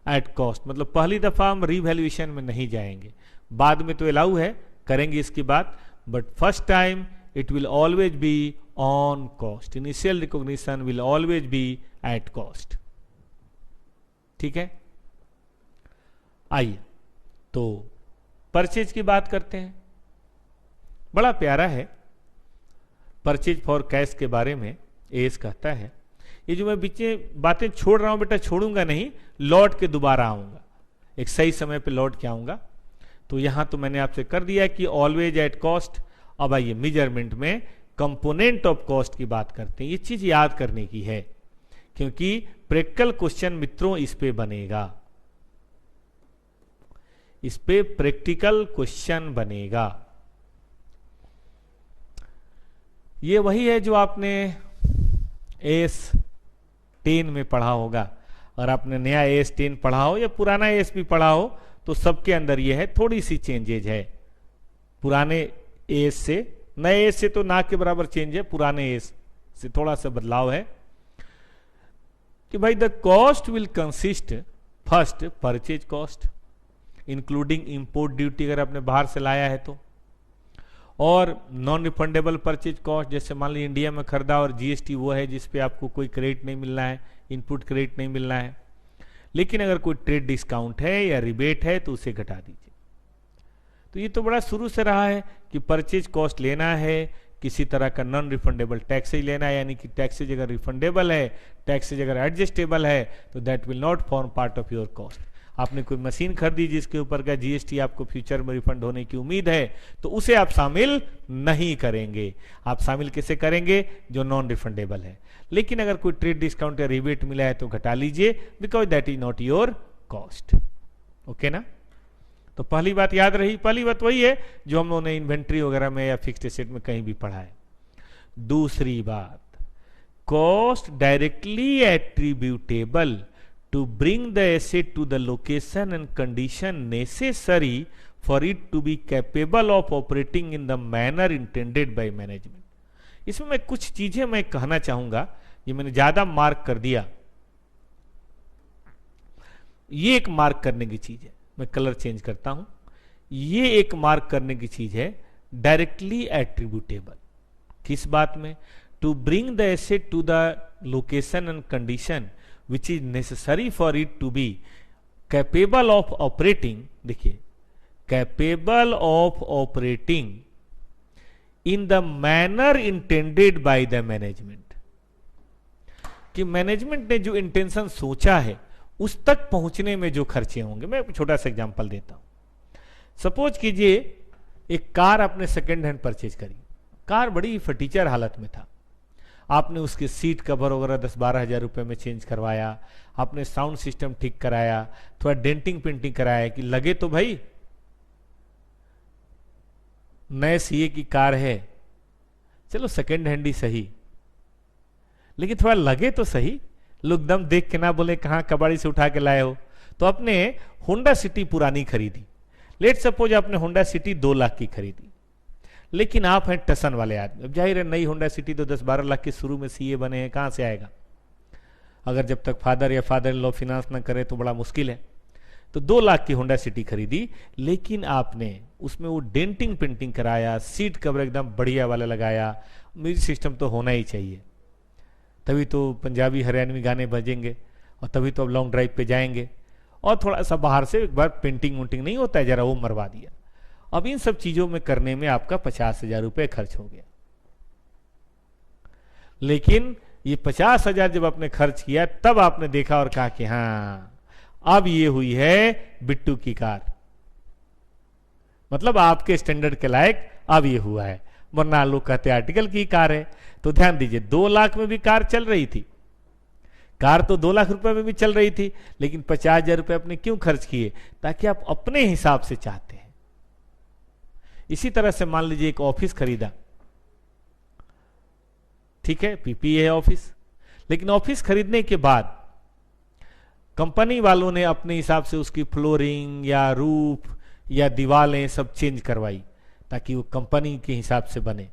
at cost, मतलब पहली दफा हम रिवैल्यूएशन में नहीं जाएंगे, बाद में तो अलाउ है, करेंगे इसकी बात, but first time it will always be on cost. Initial recognition will always be at cost. ठीक है, आइए तो परचेज की बात करते हैं। बड़ा प्यारा है परचेज फॉर कैश के बारे में। एस कहता है, ये जो मैं बीच में बातें छोड़ रहा हूं बेटा, छोड़ूंगा नहीं, लौट के दोबारा आऊंगा, एक सही समय पे लौट के आऊंगा। तो यहां तो मैंने आपसे कर दिया कि ऑलवेज एट कॉस्ट। अब आइए मेजरमेंट में कंपोनेंट ऑफ कॉस्ट की बात करते हैं। ये चीज याद करने की है, क्योंकि प्रैक्टिकल क्वेश्चन मित्रों इस पे बनेगा, इस पे प्रैक्टिकल क्वेश्चन बनेगा। ये वही है जो आपने AS10 में पढ़ा होगा। अगर आपने नया AS10 पढ़ा हो या पुराना AS भी पढ़ा हो, तो सबके अंदर ये है, थोड़ी सी चेंजेज है पुराने AS से। नए AS से तो ना के बराबर चेंज है, पुराने AS से थोड़ा सा बदलाव है कि भाई the cost will consist first purchase cost including import duty, अगर आपने बाहर से लाया है तो, और नॉन रिफंडेबल परचेज कॉस्ट, जैसे मान लीजिए इंडिया में खरीदा और GST वो है जिस पे आपको कोई क्रेडिट नहीं मिलना है, इनपुट क्रेडिट नहीं मिलना है, लेकिन अगर कोई ट्रेड डिस्काउंट है या रिबेट है तो उसे घटा दीजिए। तो ये तो बड़ा शुरू से रहा है कि परचेज कॉस्ट लेना है, किसी तरह का नॉन रिफंडेबल टैक्सेज लेना है, यानी कि टैक्सेज अगर रिफंडेबल है, टैक्सेज अगर एडजस्टेबल है, तो that will not form part of your cost. आपने कोई मशीन खरीदी जिसके ऊपर का GST आपको फ्यूचर में रिफंड होने की उम्मीद है, तो उसे आप शामिल नहीं करेंगे। आप शामिल कैसे करेंगे? जो नॉन रिफंडेबल है। लेकिन अगर कोई ट्रेड डिस्काउंट या रिबेट मिला है तो घटा लीजिए, because that is not your cost. Okay ना? तो पहली बात याद रही, पहली बात वही है जो हम लोगों ने इन्वेंट्री वगैरह में या फिक्स्ड एसेट में कहीं भी पढ़ा है। दूसरी बात, cost directly attributable to bring the asset to the location and condition necessary for it to be capable of operating in the manner intended by management. इसमें मैं कुछ चीजें मैं कहना चाहूंगा, ये मैंने ज्यादा मार्क कर दिया। ये एक मार्क करने की चीज है, मैं कलर चेंज करता हूं। ये एक मार्क करने की चीज है, डायरेक्टली एट्रीब्यूटेबल। किस बात में? To bring the asset to the location and condition which is necessary for it to be capable of operating. देखिए, capable of operating in the manner intended by the management, कि management ने जो intention सोचा है उस तक पहुंचने में जो खर्चे होंगे। मैं एक छोटा सा एग्जांपल देता हूं। सपोज कीजिए एक कार आपने सेकेंड हैंड परचेज करी, कार बड़ी फटीचर हालत में था, आपने उसके सीट कवर वगैरह 10-12 हजार रुपए में चेंज करवाया, आपने साउंड सिस्टम ठीक कराया, थोड़ा डेंटिंग पेंटिंग कराया कि लगे तो भाई नए सीए की कार है, चलो सेकेंड हैंड ही सही, लेकिन थोड़ा लगे तो सही, लोग दम देख के ना बोले कहां कबाड़ी से उठा के लाए हो। तो आपने होंडा सिटी पुरानी खरीदी, लेट सपोज आपने होंडा सिटी 2 लाख की खरीदी, लेकिन आप हैं टसन वाले आदमी। अब जाहिर है नई होंडा सिटी तो 10-12 लाख के शुरू में सीए बने हैं, कहां से आएगा? अगर जब तक फादर या फादर इन लॉ फिनांस ना करे तो बड़ा मुश्किल है। तो 2 लाख की होंडा सिटी खरीदी, लेकिन आपने उसमें वो डेंटिंग पेंटिंग कराया, सीट कवर एकदम बढ़िया वाला लगाया, म्यूजिक सिस्टम तो होना ही चाहिए, तभी तो पंजाबी हरियाणवी गाने बजेंगे, और तभी तो अब लॉन्ग ड्राइव पे जाएंगे। और थोड़ा सा बाहर से एक बार पेंटिंग वुंटिंग नहीं होता है, जरा वो मरवा दिया। अब इन सब चीजों में करने में आपका 50,000 रुपए खर्च हो गया। लेकिन ये 50,000 जब आपने खर्च किया तब आपने देखा और कहा कि हाँ अब ये हुई है बिट्टू की कार, मतलब आपके स्टैंडर्ड के लायक अब ये हुआ है, वरना लोग कहते आर्टिकल की कार है। तो ध्यान दीजिए, 2 लाख में भी कार चल रही थी, कार तो 2 लाख रुपए में भी चल रही थी, लेकिन 50,000 रुपए आपने क्यों खर्च किए? ताकि आप अपने हिसाब से चाहते हैं। इसी तरह से मान लीजिए एक ऑफिस खरीदा, ठीक है, पीपीए है ऑफिस, लेकिन ऑफिस खरीदने के बाद कंपनी वालों ने अपने हिसाब से उसकी फ्लोरिंग या रूफ या दीवारें सब चेंज करवाई ताकि वो कंपनी के हिसाब से बने।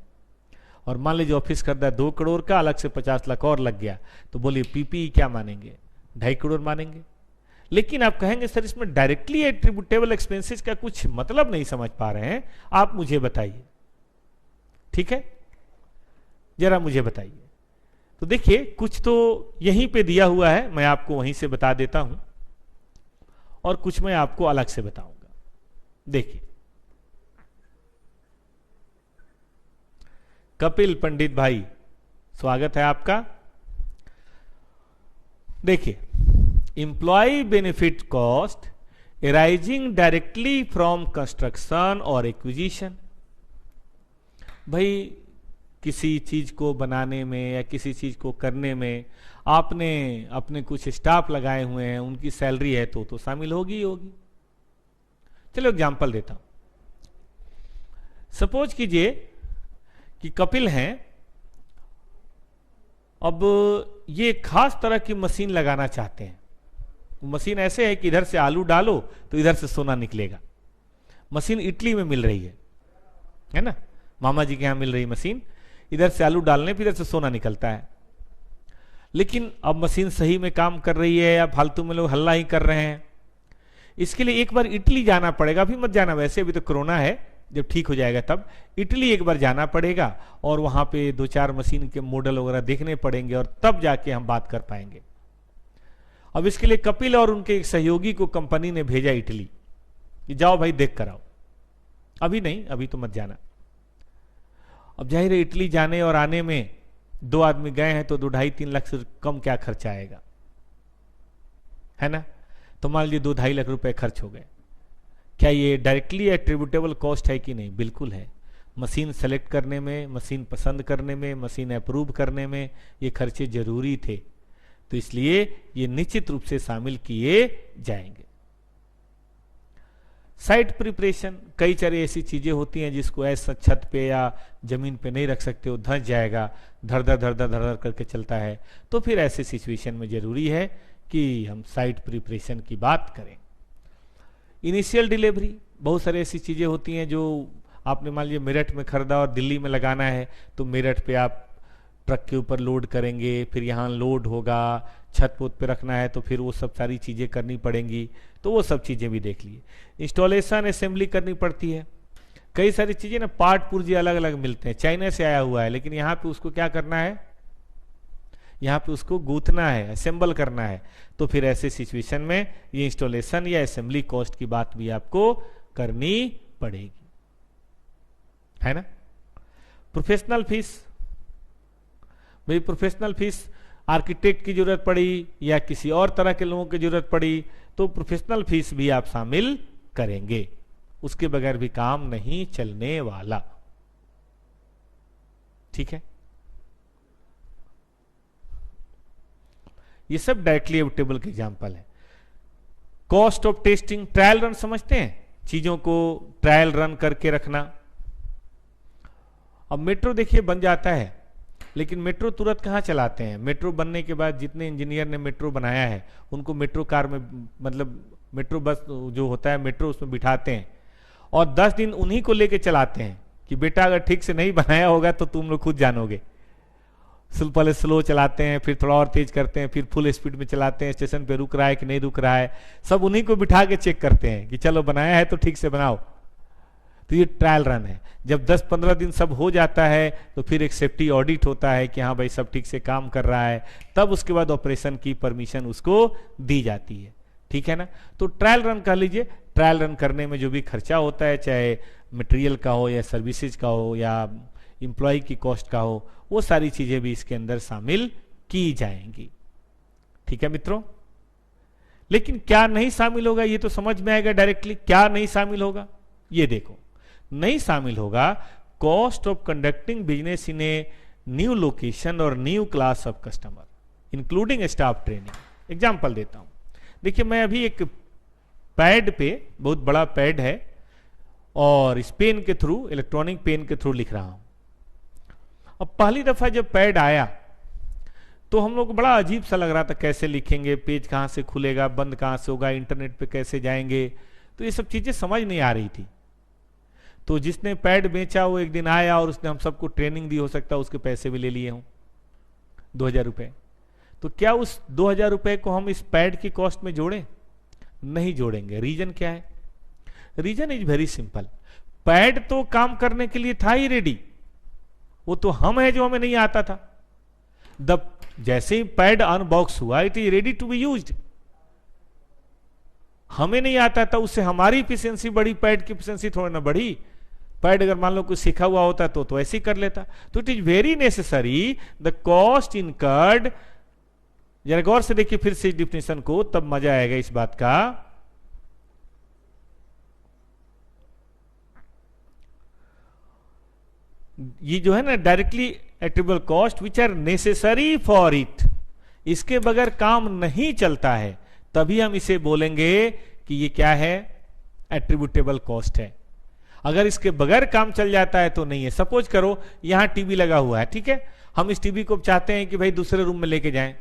और मान लीजिए ऑफिस खरीदा 2 करोड़ का, अलग से 50 लाख और लग गया, तो बोलिए पीपीई क्या मानेंगे? 2.5 करोड़ मानेंगे। लेकिन आप कहेंगे सर इसमें डायरेक्टली एट्रीब्यूटेबल एक्सपेंसेस का कुछ मतलब नहीं समझ पा रहे हैं, आप मुझे बताइए। ठीक है, जरा मुझे बताइए। तो देखिए कुछ तो यहीं पे दिया हुआ है, मैं आपको वहीं से बता देता हूं, और कुछ मैं आपको अलग से बताऊंगा। देखिए, कपिल पंडित भाई स्वागत है आपका। देखिए, employee benefit cost arising directly from construction or acquisition. भाई किसी चीज को बनाने में या किसी चीज को करने में आपने अपने कुछ स्टाफ लगाए हुए हैं, उनकी सैलरी है तो शामिल होगी ही होगी। चलो एग्जांपल देता हूं। सपोज कीजिए कि कपिल हैं, अब ये खास तरह की मशीन लगाना चाहते हैं। मशीन ऐसे है कि इधर से आलू डालो तो इधर से सोना निकलेगा। मशीन इटली में मिल रही है ना, मामा जी के यहां मिल रही मशीन, इधर से आलू डालने पे इधर से सोना निकलता है। लेकिन अब मशीन सही में काम कर रही है या फालतू में लोग हल्ला ही कर रहे हैं? इसके लिए एक बार इटली जाना पड़ेगा। अभी मत जाना, वैसे अभी तो कोरोना है, जब ठीक हो जाएगा तब इटली एक बार जाना पड़ेगा और वहां पे 2-4 मशीन के मॉडल वगैरह देखने पड़ेंगे और तब जाके हम बात कर पाएंगे। अब इसके लिए कपिल और उनके एक सहयोगी को कंपनी ने भेजा इटली कि जाओ भाई देख कर आओ। अभी नहीं, अभी तो मत जाना। अब जाहिर है इटली जाने और आने में 2 आदमी गए हैं तो 2-2.5-3 लाख से कम क्या खर्चा आएगा, है ना? तो मान लीजिए 2-2.5 लाख रुपए खर्च हो गए। क्या ये डायरेक्टली एट्रीब्यूटेबल कॉस्ट है कि नहीं? बिल्कुल है। मशीन सेलेक्ट करने में, मशीन पसंद करने में, मशीन अप्रूव करने में ये खर्चे जरूरी थे, तो इसलिए ये निश्चित रूप से शामिल किए जाएंगे। साइट प्रिपरेशन, कई सारी ऐसी चीजें होती हैं जिसको ऐसा छत पे या जमीन पे नहीं रख सकते, वो धंस जाएगा, धर धर धर धर धर धर करके चलता है, तो फिर ऐसे सिचुएशन में जरूरी है कि हम साइट प्रिपरेशन की बात करें। इनिशियल डिलीवरी, बहुत सारी ऐसी चीजें होती हैं जो आपने मान लीजिए मेरठ में खरीदा और दिल्ली में लगाना है, तो मेरठ पे आप ट्रक के ऊपर लोड करेंगे, फिर यहाँ लोड होगा, छत पोत पे रखना है, तो फिर वो सब सारी चीजें करनी पड़ेंगी, तो वो सब चीजें भी देख लिए। इंस्टॉलेशन असेंबली करनी पड़ती है, कई सारी चीजें ना पार्ट पुर्जे अलग अलग मिलते हैं, चाइना से आया हुआ है, लेकिन यहाँ पे उसको क्या करना है, यहाँ पे उसको गूंथना है, असेंबल करना है, तो फिर ऐसे सिचुएशन में ये इंस्टॉलेशन या असेंबली कॉस्ट की बात भी आपको करनी पड़ेगी, है ना। प्रोफेशनल फीस, भाई प्रोफेशनल फीस, आर्किटेक्ट की जरूरत पड़ी या किसी और तरह के लोगों की जरूरत पड़ी तो प्रोफेशनल फीस भी आप शामिल करेंगे, उसके बगैर भी काम नहीं चलने वाला, ठीक है। ये सब डायरेक्टली एविटेबल के एग्जांपल है। Cost of testing, trial run समझते हैं, चीजों को ट्रायल रन करके रखना। अब मेट्रो देखिए बन जाता है, लेकिन मेट्रो तुरंत कहां चलाते हैं, मेट्रो बनने के बाद जितने इंजीनियर ने मेट्रो बनाया है उनको मेट्रो कार में, मतलब मेट्रो बस जो होता है मेट्रो, उसमें बिठाते हैं और 10 दिन उन्हीं को लेके चलाते हैं कि बेटा अगर ठीक से नहीं बनाया होगा तो तुम लोग खुद जानोगे। पहले स्लो चलाते हैं, फिर थोड़ा और तेज करते हैं, फिर फुल स्पीड में चलाते हैं, स्टेशन पे रुक रहा है कि नहीं रुक रहा है, सब उन्हीं को बिठा के चेक करते हैं कि चलो बनाया है तो ठीक से बनाओ। तो ये ट्रायल रन है। जब 10-15 दिन सब हो जाता है तो फिर एक सेफ्टी ऑडिट होता है कि हाँ भाई सब ठीक से काम कर रहा है, तब उसके बाद ऑपरेशन की परमिशन उसको दी जाती है, ठीक है ना। तो ट्रायल रन कह लीजिए, ट्रायल रन करने में जो भी खर्चा होता है, चाहे मटेरियल का हो या सर्विसेज का हो या इंप्लॉय की कॉस्ट का हो, वो सारी चीजें भी इसके अंदर शामिल की जाएंगी, ठीक है मित्रों। लेकिन क्या नहीं शामिल होगा ये तो समझ में आएगा डायरेक्टली। क्या नहीं शामिल होगा ये देखो, नहीं शामिल होगा cost of conducting business in a new location और new class of customer including staff training. Example देता हूं, देखिए मैं अभी एक पैड पे, बहुत बड़ा पैड है और इस पेन के थ्रू, इलेक्ट्रॉनिक पेन के थ्रू लिख रहा हूं। अब पहली दफा जब पैड आया तो हम लोग को बड़ा अजीब सा लग रहा था, कैसे लिखेंगे, पेज कहां से खुलेगा, बंद कहां से होगा, इंटरनेट पे कैसे जाएंगे, तो ये सब चीजें समझ नहीं आ रही थी। तो जिसने पैड बेचा वो एक दिन आया और उसने हम सबको ट्रेनिंग दी, हो सकता है उसके पैसे भी ले लिए हों, 2000 रुपए। तो क्या उस 2000 रुपए को हम इस पैड की कॉस्ट में जोड़ें? नहीं जोड़ेंगे। रीजन क्या है? Reason is very simple, pad तो काम करने के लिए था ही रेडी, वो तो हम है जो हमें नहीं आता था। जैसे ही पैड अनबॉक्स हुआ, it is ready to be used, हमें नहीं आता था, उससे हमारी इफिशियंसी बढ़ी, पैड की इफिशियंसी थोड़ी ना बढ़ी। पैड अगर मान लो कुछ सीखा हुआ होता तो ऐसे ही कर लेता। तो it is very necessary the cost incurred. जरा गौर से देखिए फिर से डिफिनेशन को, तब मजा आएगा इस बात का। ये जो है ना directly attributable cost which are necessary for it, इसके बगैर काम नहीं चलता है, तभी हम इसे बोलेंगे कि ये क्या है, एट्रिब्यूटेबल कॉस्ट है। अगर इसके बगैर काम चल जाता है तो नहीं है। सपोज करो यहां टीवी लगा हुआ है, ठीक है, हम इस टीवी को चाहते हैं कि भाई दूसरे रूम में लेके जाएं,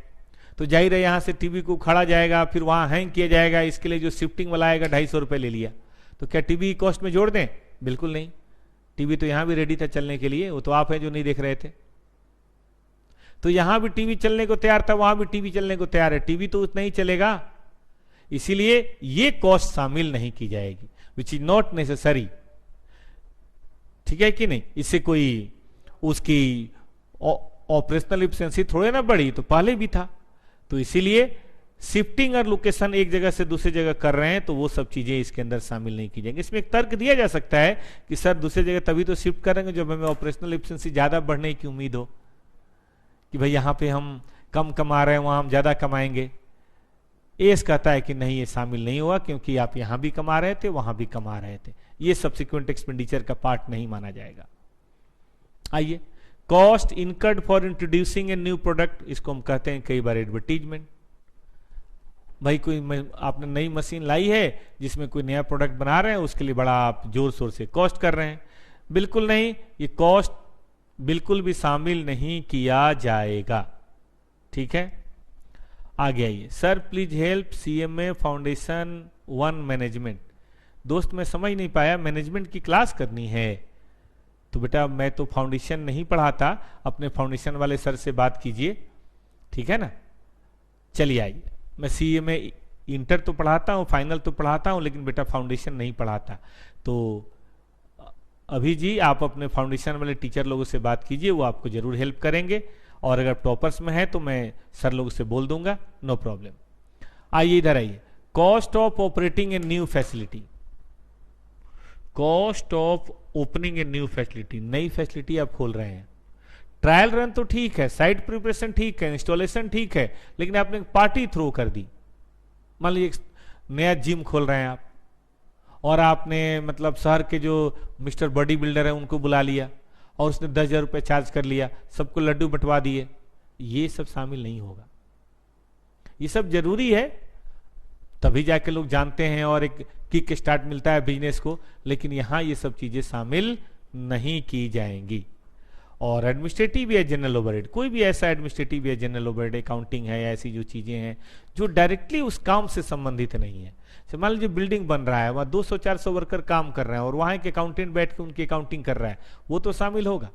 तो जाहिर है यहां से टीवी को खड़ा जाएगा, फिर वहां हैंग किया जाएगा, इसके लिए जो शिफ्टिंग वाला आएगा 250 रुपए ले लिया। तो क्या टीवी की कॉस्ट में जोड़ दें? बिल्कुल नहीं। टीवी तो यहां भी रेडी था चलने के लिए, वो तो आप हैं जो नहीं देख रहे थे। तो यहां भी टीवी चलने को तैयार था, वहां भी टीवी चलने को तैयार है, टीवी तो उतना ही चलेगा, इसीलिए ये कॉस्ट शामिल नहीं की जाएगी, विच इज नॉट नेसेसरी, ठीक है कि नहीं। इससे कोई उसकी ऑपरेशनल एफिशिएंसी थोड़े ना बढ़ी, तो पहले भी था। तो इसीलिए शिफ्टिंग और लोकेशन एक जगह से दूसरी जगह कर रहे हैं तो वो सब चीजें इसके अंदर शामिल नहीं की जाएंगी। इसमें एक तर्क दिया जा सकता है कि सर दूसरी जगह तभी तो शिफ्ट करेंगे जब हमें ऑपरेशनल एफिशिएंसी ज्यादा बढ़ने की उम्मीद हो, कि भाई यहां पे हम कम कमा रहे हैं वहां हम ज्यादा कमाएंगे। एस कहता है कि नहीं, ये शामिल नहीं हुआ, क्योंकि आप यहां भी कमा रहे थे वहां भी कमा रहे थे, ये सब्सिक्वेंट एक्सपेंडिचर का पार्ट नहीं माना जाएगा। आइए, cost incurred for introducing a new product, इसको हम कहते हैं कई बार एडवर्टीजमेंट। भाई कोई आपने नई मशीन लाई है जिसमें कोई नया प्रोडक्ट बना रहे हैं, उसके लिए बड़ा आप जोर शोर से कॉस्ट कर रहे हैं। बिल्कुल नहीं, ये कॉस्ट बिल्कुल भी शामिल नहीं किया जाएगा। ठीक है, आगे आइए। Sir please help CMA foundation 1 management. दोस्त मैं समझ नहीं पाया, मैनेजमेंट की क्लास करनी है? तो बेटा मैं तो फाउंडेशन नहीं पढ़ाता, अपने फाउंडेशन वाले सर से बात कीजिए, ठीक है ना। चलिए आइए, मैं CMA इंटर तो पढ़ाता हूँ, फाइनल तो पढ़ाता हूँ, लेकिन बेटा फाउंडेशन नहीं पढ़ाता। तो अभी जी आप अपने फाउंडेशन वाले टीचर लोगों से बात कीजिए, वो आपको जरूर हेल्प करेंगे, और अगर टॉपर्स में है तो मैं सर लोगों से बोल दूंगा, नो प्रॉब्लम। आइए इधर आइए, cost of operating a new facility. Cost of opening a new facility, नई फैसिलिटी आप खोल रहे हैं, ट्रायल रन तो ठीक है, साइट प्रिपरेशन ठीक है, इंस्टॉलेशन ठीक है, लेकिन आपने पार्टी थ्रो कर दी। मान लीजिए नया जिम खोल रहे हैं आप, और आपने मतलब शहर के जो मिस्टर बॉडी बिल्डर है उनको बुला लिया, और उसने 10,000 रुपये चार्ज कर लिया, सबको लड्डू बंटवा दिए। ये सब शामिल नहीं होगा। ये सब जरूरी है, तभी जाके लोग जानते हैं और एक किक स्टार्ट मिलता है बिजनेस को, लेकिन यहां ये सब चीजें शामिल नहीं की जाएंगी। और एडमिनिस्ट्रेटिव या जनरल ओवरहेड, कोई भी ऐसा एडमिनिस्ट्रेटिव या जनरल ओवरहेड, अकाउंटिंग है, ऐसी जो चीजें हैं जो डायरेक्टली उस काम से संबंधित नहीं है। मान लीजिए बिल्डिंग बन रहा है, वहां 200-400 वर्कर काम कर रहे हैं, और वहां एक अकाउंटेंट बैठ के उनकी अकाउंटिंग कर रहा है, वो तो शामिल होगा।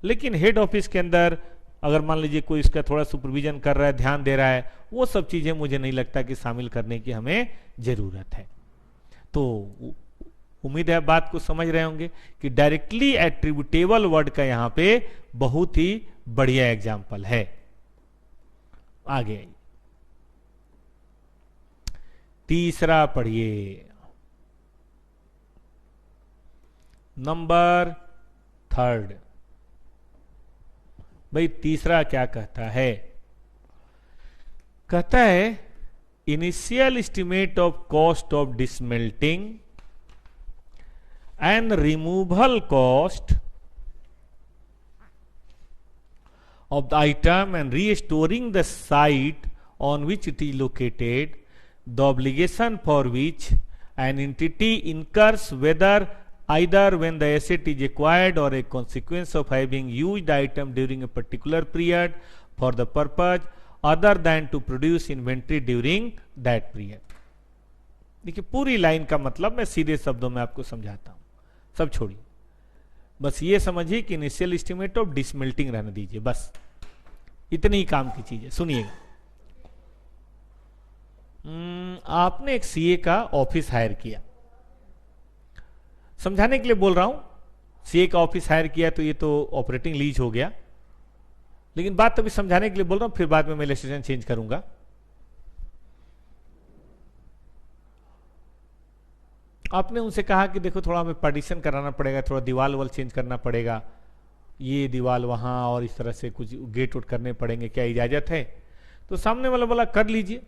लेकिन हेड ऑफिस के अंदर अगर मान लीजिए कोई इसका थोड़ा सुपरविजन कर रहा है, ध्यान दे रहा है, वो सब चीजें मुझे नहीं लगता कि शामिल करने की हमें जरूरत है। तो उम्मीद है बात को समझ रहे होंगे कि डायरेक्टली एट्रीब्यूटेबल वर्ड का यहां पे बहुत ही बढ़िया एग्जाम्पल है। आगे तीसरा पढ़िए, नंबर 3। भाई तीसरा क्या कहता है? कहता है initial estimate of cost of dismantling and removal cost of the item and restoring the site on which it is located, the obligation for which an entity incurs, whether either when the asset is acquired or a consequence of having used the item during a particular period for the purpose other than to produce inventory during that period। देखिए पूरी line का मतलब मैं सीधे शब्दों में आपको समझाता हूं, सब छोड़िए, बस ये समझिए कि इनिशियल एस्टिमेट ऑफ डिसमेल्टिंग रहने दीजिए, बस इतनी ही काम की चीज है। सुनिएगा, आपने एक CA का ऑफिस हायर किया, समझाने के लिए बोल रहा हूं, CA का ऑफिस हायर किया तो ये तो ऑपरेटिंग लीज हो गया, लेकिन बात तभी समझाने के लिए बोल रहा हूं, फिर बाद में मैं इलस्ट्रेशन चेंज करूंगा। आपने उनसे कहा कि देखो थोड़ा हमें पार्टीशन कराना पड़ेगा, थोड़ा दीवार वाल चेंज करना पड़ेगा, ये दीवार वहां, और इस तरह से कुछ गेट उट करने पड़ेंगे, क्या इजाजत है? तो सामने वाला बोला कर लीजिए,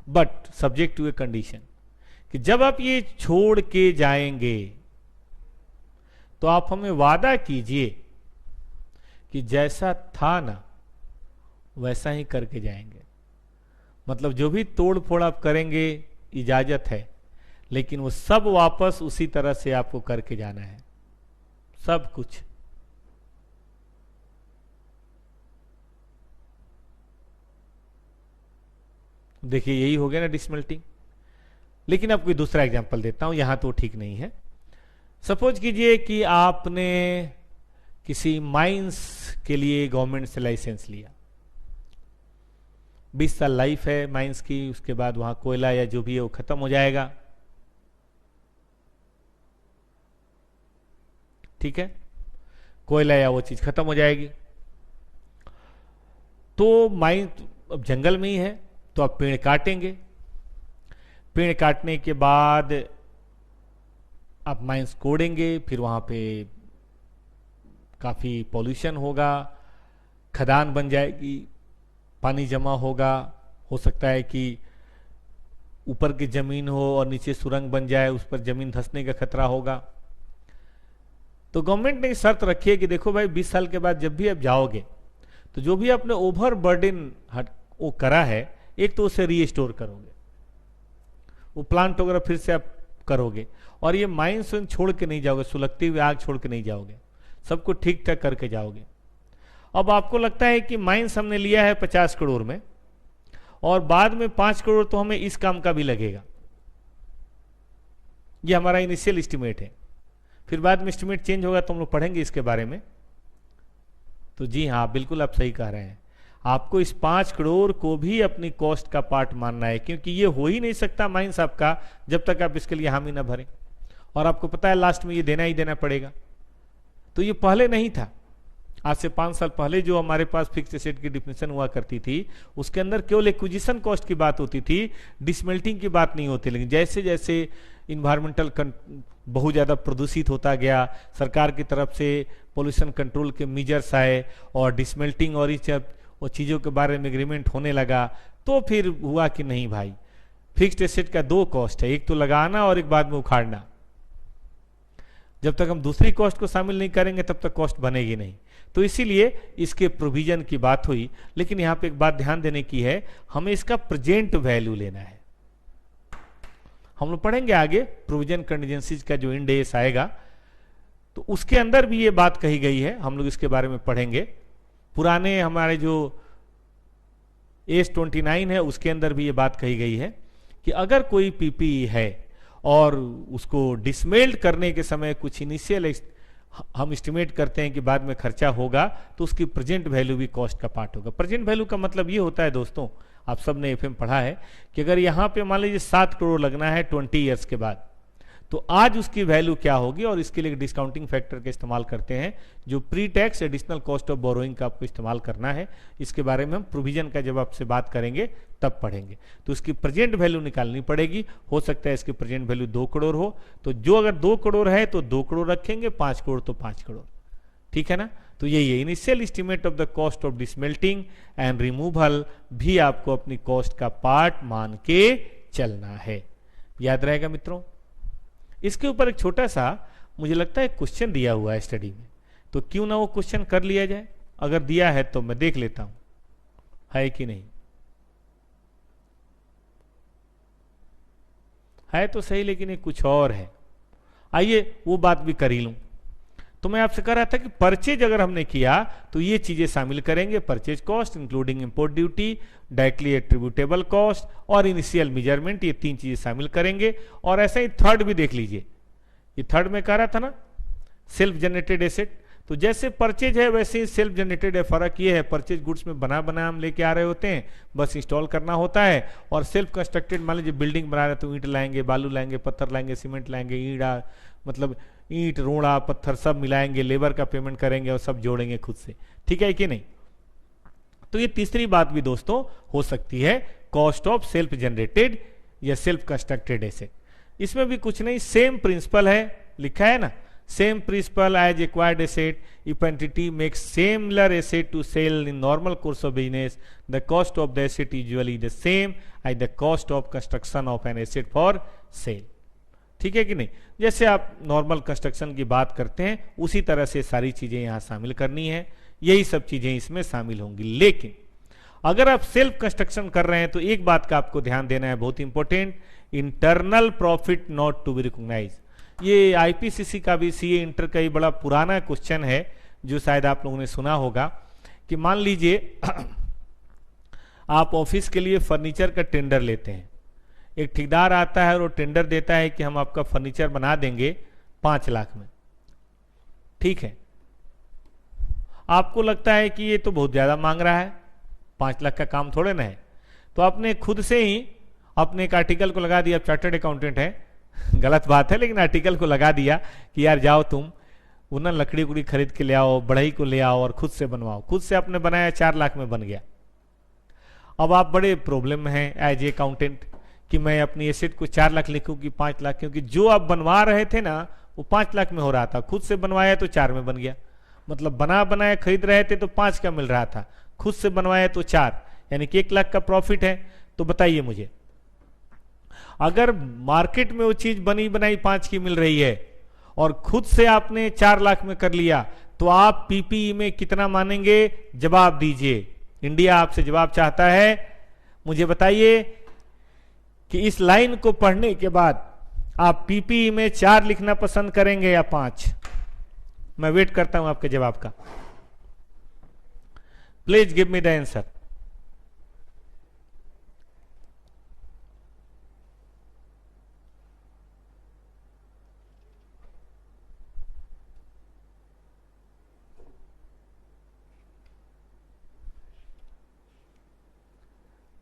but subject to a condition कि जब आप ये छोड़ के जाएंगे तो आप हमें वादा कीजिए कि जैसा था ना वैसा ही करके जाएंगे। मतलब जो भी तोड़ फोड़ आप करेंगे इजाजत है, लेकिन वो सब वापस उसी तरह से आपको करके जाना है, सब कुछ। देखिए यही हो गया ना डिसमेल्टिंग। लेकिन अब कोई दूसरा एग्जांपल देता हूं, यहां तो ठीक नहीं है। सपोज कीजिए कि आपने किसी माइंस के लिए गवर्नमेंट से लाइसेंस लिया, 20 साल लाइफ है माइंस की, उसके बाद वहां कोयला या जो भी है वो खत्म हो जाएगा, ठीक है, कोयला या वो चीज खत्म हो जाएगी। तो माइन अब जंगल में ही है, तो आप पेड़ काटेंगे, पेड़ काटने के बाद आप माइंस कोड़ेंगे, फिर वहां पे काफी पॉल्यूशन होगा, खदान बन जाएगी, पानी जमा होगा, हो सकता है कि ऊपर की जमीन हो और नीचे सुरंग बन जाए, उस पर जमीन धंसने का खतरा होगा। तो गवर्नमेंट ने शर्त रखी है कि देखो भाई 20 साल के बाद जब भी आप जाओगे तो जो भी आपने ओवर बर्डन वो करा है एक तो उसे रीस्टोर करोगे, वो प्लांट वगैरह फिर से आप करोगे, और ये माइंस छोड़ के नहीं जाओगे, सुलगती हुई आग छोड़ के नहीं जाओगे, सबको ठीक ठाक करके जाओगे। अब आपको लगता है कि माइंस हमने लिया है 50 करोड़ में, और बाद में 5 करोड़ तो हमें इस काम का भी लगेगा, ये हमारा इनिशियल एस्टिमेट है, फिर बाद में एस्टिमेट चेंज होगा तो हम लोग पढ़ेंगे इसके बारे में। तो जी हाँ, बिल्कुल आप सही कह रहे हैं, आपको इस 5 करोड़ को भी अपनी कॉस्ट का पार्ट मानना है, क्योंकि ये हो ही नहीं सकता माइंस आपका जब तक आप इसके लिए हामी ना भरें, और आपको पता है लास्ट में ये देना ही देना पड़ेगा। तो ये पहले नहीं था, आज से 5 साल पहले जो हमारे पास फिक्स्ड एसेट की डिफिनेशन हुआ करती थी, उसके अंदर केवल एक्विजिशन कॉस्ट की बात होती थी, डिसमेल्टिंग की बात नहीं होती। लेकिन जैसे जैसे इन्वायरमेंटल बहुत ज़्यादा प्रदूषित होता गया, सरकार की तरफ से पोल्यूशन कंट्रोल के मेजर्स आए, और डिसमेल्टिंग और इस चीज़ों के बारे में एग्रीमेंट होने लगा, तो फिर हुआ कि नहीं भाई, फिक्स्ड एसेट का 2 कॉस्ट है, एक तो लगाना और एक बाद में उखाड़ना। जब तक हम दूसरी कॉस्ट को शामिल नहीं करेंगे तब तक कॉस्ट बनेगी नहीं। तो इसीलिए इसके प्रोविजन की बात हुई। लेकिन यहां पे एक बात ध्यान देने की है, हमें इसका प्रेजेंट वैल्यू लेना है। हम लोग पढ़ेंगे आगे प्रोविजन कंटीजेंसीज का जो इंड एस आएगा, तो उसके अंदर भी ये बात कही गई है, हम लोग इसके बारे में पढ़ेंगे। पुराने हमारे जो AS29 है उसके अंदर भी ये बात कही गई है कि अगर कोई पीपीई है और उसको डिसमेल्ट करने के समय कुछ इनिशियल हम एस्टिमेट करते हैं कि बाद में खर्चा होगा, तो उसकी प्रेजेंट वैल्यू भी कॉस्ट का पार्ट होगा। प्रेजेंट वैल्यू का मतलब ये होता है दोस्तों, आप सबने एफएम पढ़ा है कि अगर यहां पे मान लीजिए 7 करोड़ लगना है 20 ईयर्स के बाद, तो आज उसकी वैल्यू क्या होगी, और इसके लिए डिस्काउंटिंग फैक्टर का इस्तेमाल करते हैं, जो pre tax additional cost of borrowing का आपको इस्तेमाल करना है। इसके बारे में हम प्रोविजन का जब आपसे बात करेंगे तब पढ़ेंगे। तो इसकी प्रेजेंट वैल्यू निकालनी पड़ेगी। हो सकता है इसकी प्रेजेंट वैल्यू 2 करोड़ हो, तो जो अगर 2 करोड़ है तो 2 करोड़ रखेंगे, 5 करोड़ तो 5 करोड़, ठीक है ना। तो यही है initial estimate of the cost of dismantling and removal भी आपको अपनी कॉस्ट का पार्ट मान के चलना है। याद रहेगा मित्रों। इसके ऊपर एक छोटा सा मुझे लगता है क्वेश्चन दिया हुआ है स्टडी में, तो क्यों ना वो क्वेश्चन कर लिया जाए। अगर दिया है तो मैं देख लेता हूं है कि नहीं। है तो सही, लेकिन ये कुछ और है। आइए वो बात भी कर ही लूं। तो मैं आपसे कह रहा था कि परचेज अगर हमने किया तो ये चीजें शामिल करेंगे, purchase cost including import duty, directly attributable cost और इनिशियल मेजरमेंट, ये 3 चीजें शामिल करेंगे। और ऐसा ही थर्ड भी देख लीजिए, ये थर्ड में कह रहा था ना सेल्फ जनरेटेड एसेट, तो जैसे परचेज है वैसे ही सेल्फ जनरेटेड है। फर्क ये है, परचेज गुड्स में बना हम लेके आ रहे होते हैं, बस इंस्टॉल करना होता है, और सेल्फ कंस्ट्रक्टेड मान लीजिए बिल्डिंग बना रहे तो ईंट लाएंगे, बालू लाएंगे, पत्थर लाएंगे, सीमेंट लाएंगे, ईड़ा मतलब ईंट रोड़ा पत्थर सब मिलाएंगे, लेबर का पेमेंट करेंगे और सब जोड़ेंगे खुद से, ठीक है कि नहीं। तो ये तीसरी बात भी दोस्तों हो सकती है, कॉस्ट ऑफ सेल्फ जनरेटेड या सेल्फ कंस्ट्रक्टेड एसेट। इसमें भी कुछ नहीं, सेम प्रिंसिपल है, लिखा है ना, same principle as acquired asset, if entity makes similar asset to sale in normal course of business, the cost of the asset usually the same as the cost of construction of an asset for sale, ठीक है कि नहीं। जैसे आप normal construction की बात करते हैं उसी तरह से सारी चीजें यहां शामिल करनी है, यही सब चीजें इसमें शामिल होंगी। लेकिन अगर आप सेल्फ कंस्ट्रक्शन कर रहे हैं तो एक बात का आपको ध्यान देना है, बहुत important, internal profit not to be recognise. ये आईपीसीसी का भी सीए इंटर का ही बड़ा पुराना क्वेश्चन है, जो शायद आप लोगों ने सुना होगा कि मान लीजिए आप ऑफिस के लिए फर्नीचर का टेंडर लेते हैं, एक ठेकेदार आता है और वो टेंडर देता है कि हम आपका फर्नीचर बना देंगे 5 लाख में, ठीक है। आपको लगता है कि ये तो बहुत ज्यादा मांग रहा है, 5 लाख का काम थोड़े ना है, तो आपने खुद से ही अपने एक आर्टिकल को लगा दिया, चार्टर्ड अकाउंटेंट है, गलत बात है लेकिन आर्टिकल को लगा दिया कि यार जाओ तुम उन्ना लकड़ी उकड़ी खरीद के ले आओ, बढ़ई को ले आओ और खुद से बनवाओ। खुद से आपने बनाया, 4 लाख में बन गया। अब आप बड़े प्रॉब्लम में हैं एज ए अकाउंटेंट कि मैं अपनी एसेट को 4 लाख लिखूं कि 5 लाख, क्योंकि जो आप बनवा रहे थे ना वो 5 लाख में हो रहा था, खुद से बनवाया तो 4 में बन गया। मतलब बना बनाया खरीद रहे थे तो 5 का मिल रहा था, खुद से बनवाया तो 4, यानी कि 1 लाख का प्रॉफिट है। तो बताइए मुझे, अगर मार्केट में वो चीज बनी बनाई 5 की मिल रही है और खुद से आपने 4 लाख में कर लिया, तो आप पीपीई में कितना मानेंगे? जवाब दीजिए। इंडिया आपसे जवाब चाहता है, मुझे बताइए कि इस लाइन को पढ़ने के बाद आप पीपीई में 4 लिखना पसंद करेंगे या 5? मैं वेट करता हूं आपके जवाब का। Please give me the answer.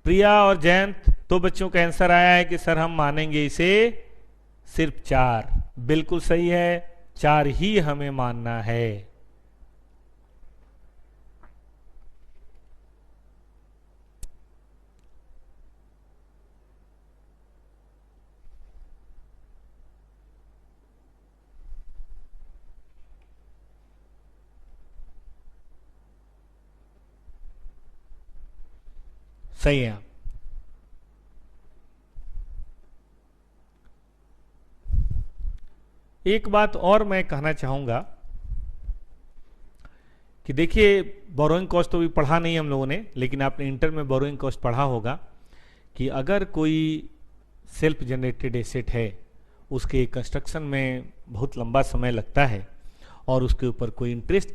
Priya और जयंत, 2 बच्चों का आंसर आया है कि सर हम मानेंगे इसे सिर्फ 4। बिल्कुल सही है, 4 ही हमें मानना है। सही है। एक बात और मैं कहना चाहूंगा कि देखिए, बोरोइंग कॉस्ट तो भी पढ़ा नहीं हम लोगों ने, लेकिन आपने इंटर में बोरोइंग कॉस्ट पढ़ा होगा कि अगर कोई सेल्फ जनरेटेड एसेट है, उसके कंस्ट्रक्शन में बहुत लंबा समय लगता है और उसके ऊपर कोई इंटरेस्ट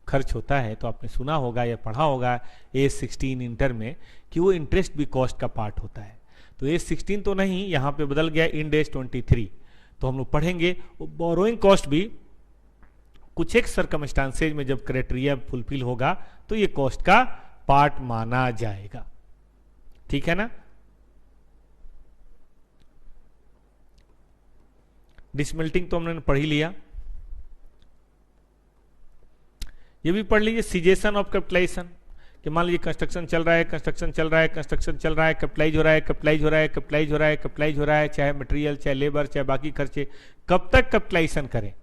खर्च होता है, तो आपने सुना होगा या पढ़ा होगा A16 इंटर में कि वो इंटरेस्ट भी कॉस्ट का पार्ट होता है। तो A16 तो नहीं, यहां पे बदल गया इंड AS 23। तो हम लोग पढ़ेंगे बोरोइंग कॉस्ट भी कुछ एक सर्कमस्टांसेज में जब क्राइटेरिया फुलफिल होगा तो ये कॉस्ट का पार्ट माना जाएगा। ठीक है ना? डिसमेल्टिंग तो हमने पढ़ ही लिया। ये भी पढ़ लीजिए, सीजेशन ऑफ कैपिटलाइजेशन, कि मान लीजिए कंस्ट्रक्शन चल रहा है, कंस्ट्रक्शन चल रहा है, कंस्ट्रक्शन चल रहा है, कैपिटलाइज हो रहा है, कैपिटलाइज हो रहा है, कैपिटलाइज हो रहा है, कैपिटलाइज हो रहा है, चाहे मटेरियल, चाहे लेबर, चाहे बाकी खर्चे, कब तक कैपिटलाइजेशन करें?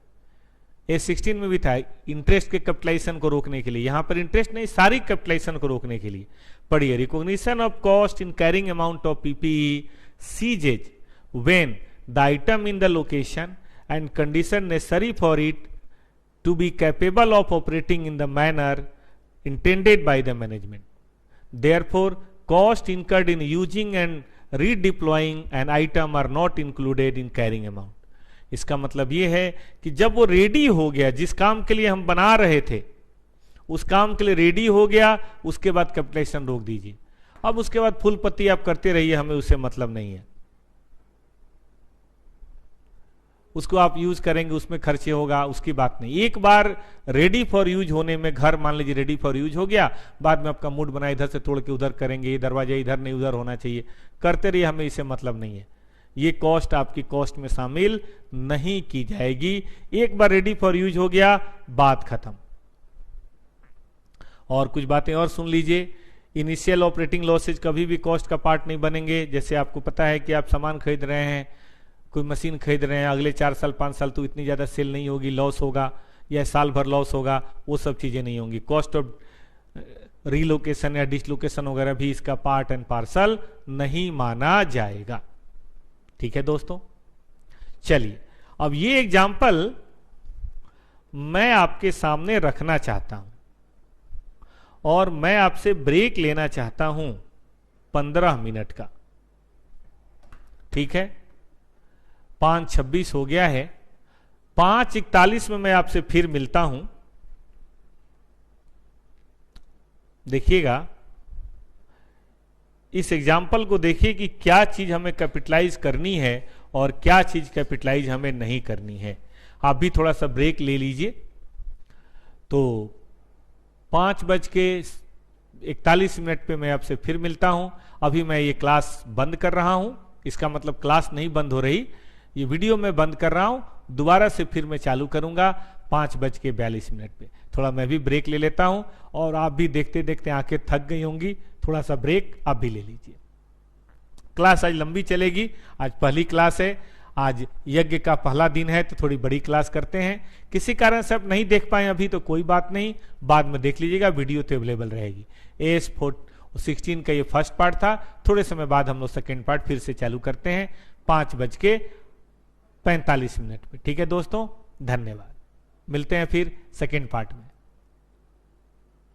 A16 में भी था इंटरेस्ट के कैपिटलाइजेशन को रोकने के लिए, यहां पर इंटरेस्ट नहीं, सारी कैपिटलाइजेशन को रोकने के लिए। पढ़िए, recognition of cost in carrying amount of PPE सीजेज when the item in the location and condition necessary for it to be capable of operating in the manner intended by the management. Therefore, cost incurred in using and redeploying an item are not included in carrying amount. इसका मतलब ये है कि जब वो ready हो गया, जिस काम के लिए हम बना रहे थे उस काम के लिए रेडी हो गया, उसके बाद कैपिटलाइजेशन रोक दीजिए। अब उसके बाद फुल पत्ती आप करते रहिए, हमें उससे मतलब नहीं है। उसको आप यूज करेंगे, उसमें खर्चे होगा, उसकी बात नहीं। एक बार रेडी फॉर यूज होने में, घर मान लीजिए रेडी फॉर यूज हो गया, बाद में आपका मूड बना इधर से तोड़ के उधर करेंगे, ये दरवाजा इधर नहीं उधर होना चाहिए, करते रहिए, हमें इससे मतलब नहीं है। ये कॉस्ट आपकी कॉस्ट में शामिल नहीं की जाएगी। एक बार रेडी फॉर यूज हो गया, बात खत्म। और कुछ बातें और सुन लीजिए। इनिशियल ऑपरेटिंग लॉसेज कभी भी कॉस्ट का पार्ट नहीं बनेंगे। जैसे आपको पता है कि आप सामान खरीद रहे हैं, कोई मशीन खरीद रहे हैं, अगले 4 साल 5 साल तो इतनी ज्यादा सेल नहीं होगी, लॉस होगा, या साल भर लॉस होगा, वो सब चीजें नहीं होंगी। कॉस्ट ऑफ रीलोकेशन या डिसलोकेशन वगैरह भी इसका पार्ट एंड पार्सल नहीं माना जाएगा। ठीक है दोस्तों, चलिए अब ये एग्जाम्पल मैं आपके सामने रखना चाहता हूं और मैं आपसे ब्रेक लेना चाहता हूं 15 मिनट का। ठीक है, 5:26 हो गया है, 5:41 में मैं आपसे फिर मिलता हूं। देखिएगा, इस एग्जाम्पल को देखिए कि क्या चीज हमें कैपिटलाइज करनी है और क्या चीज कैपिटलाइज हमें नहीं करनी है। आप भी थोड़ा सा ब्रेक ले लीजिए। तो 5:41 पे मैं आपसे फिर मिलता हूं। अभी मैं ये क्लास बंद कर रहा हूं, इसका मतलब क्लास नहीं बंद हो रही, ये वीडियो मैं बंद कर रहा हूं, दोबारा से फिर मैं चालू करूंगा 5:42 पे। थोड़ा मैं भी ब्रेक ले लेता हूं और आप भी देखते देखते आंखें थक गई होंगी, थोड़ा सा ब्रेक आप भी ले लीजिए। क्लास आज लंबी चलेगी, आज पहली क्लास है, आज यज्ञ का पहला दिन है, तो थोड़ी बड़ी क्लास करते हैं। किसी कारण से आप नहीं देख पाए अभी तो कोई बात नहीं, बाद में देख लीजिएगा, वीडियो तो अवेलेबल रहेगी। AS 16 का ये फर्स्ट पार्ट था, थोड़े समय बाद हम लोग सेकेंड पार्ट फिर से चालू करते हैं 5:45 पे। ठीक है दोस्तों, धन्यवाद। मिलते हैं फिर सेकेंड पार्ट में।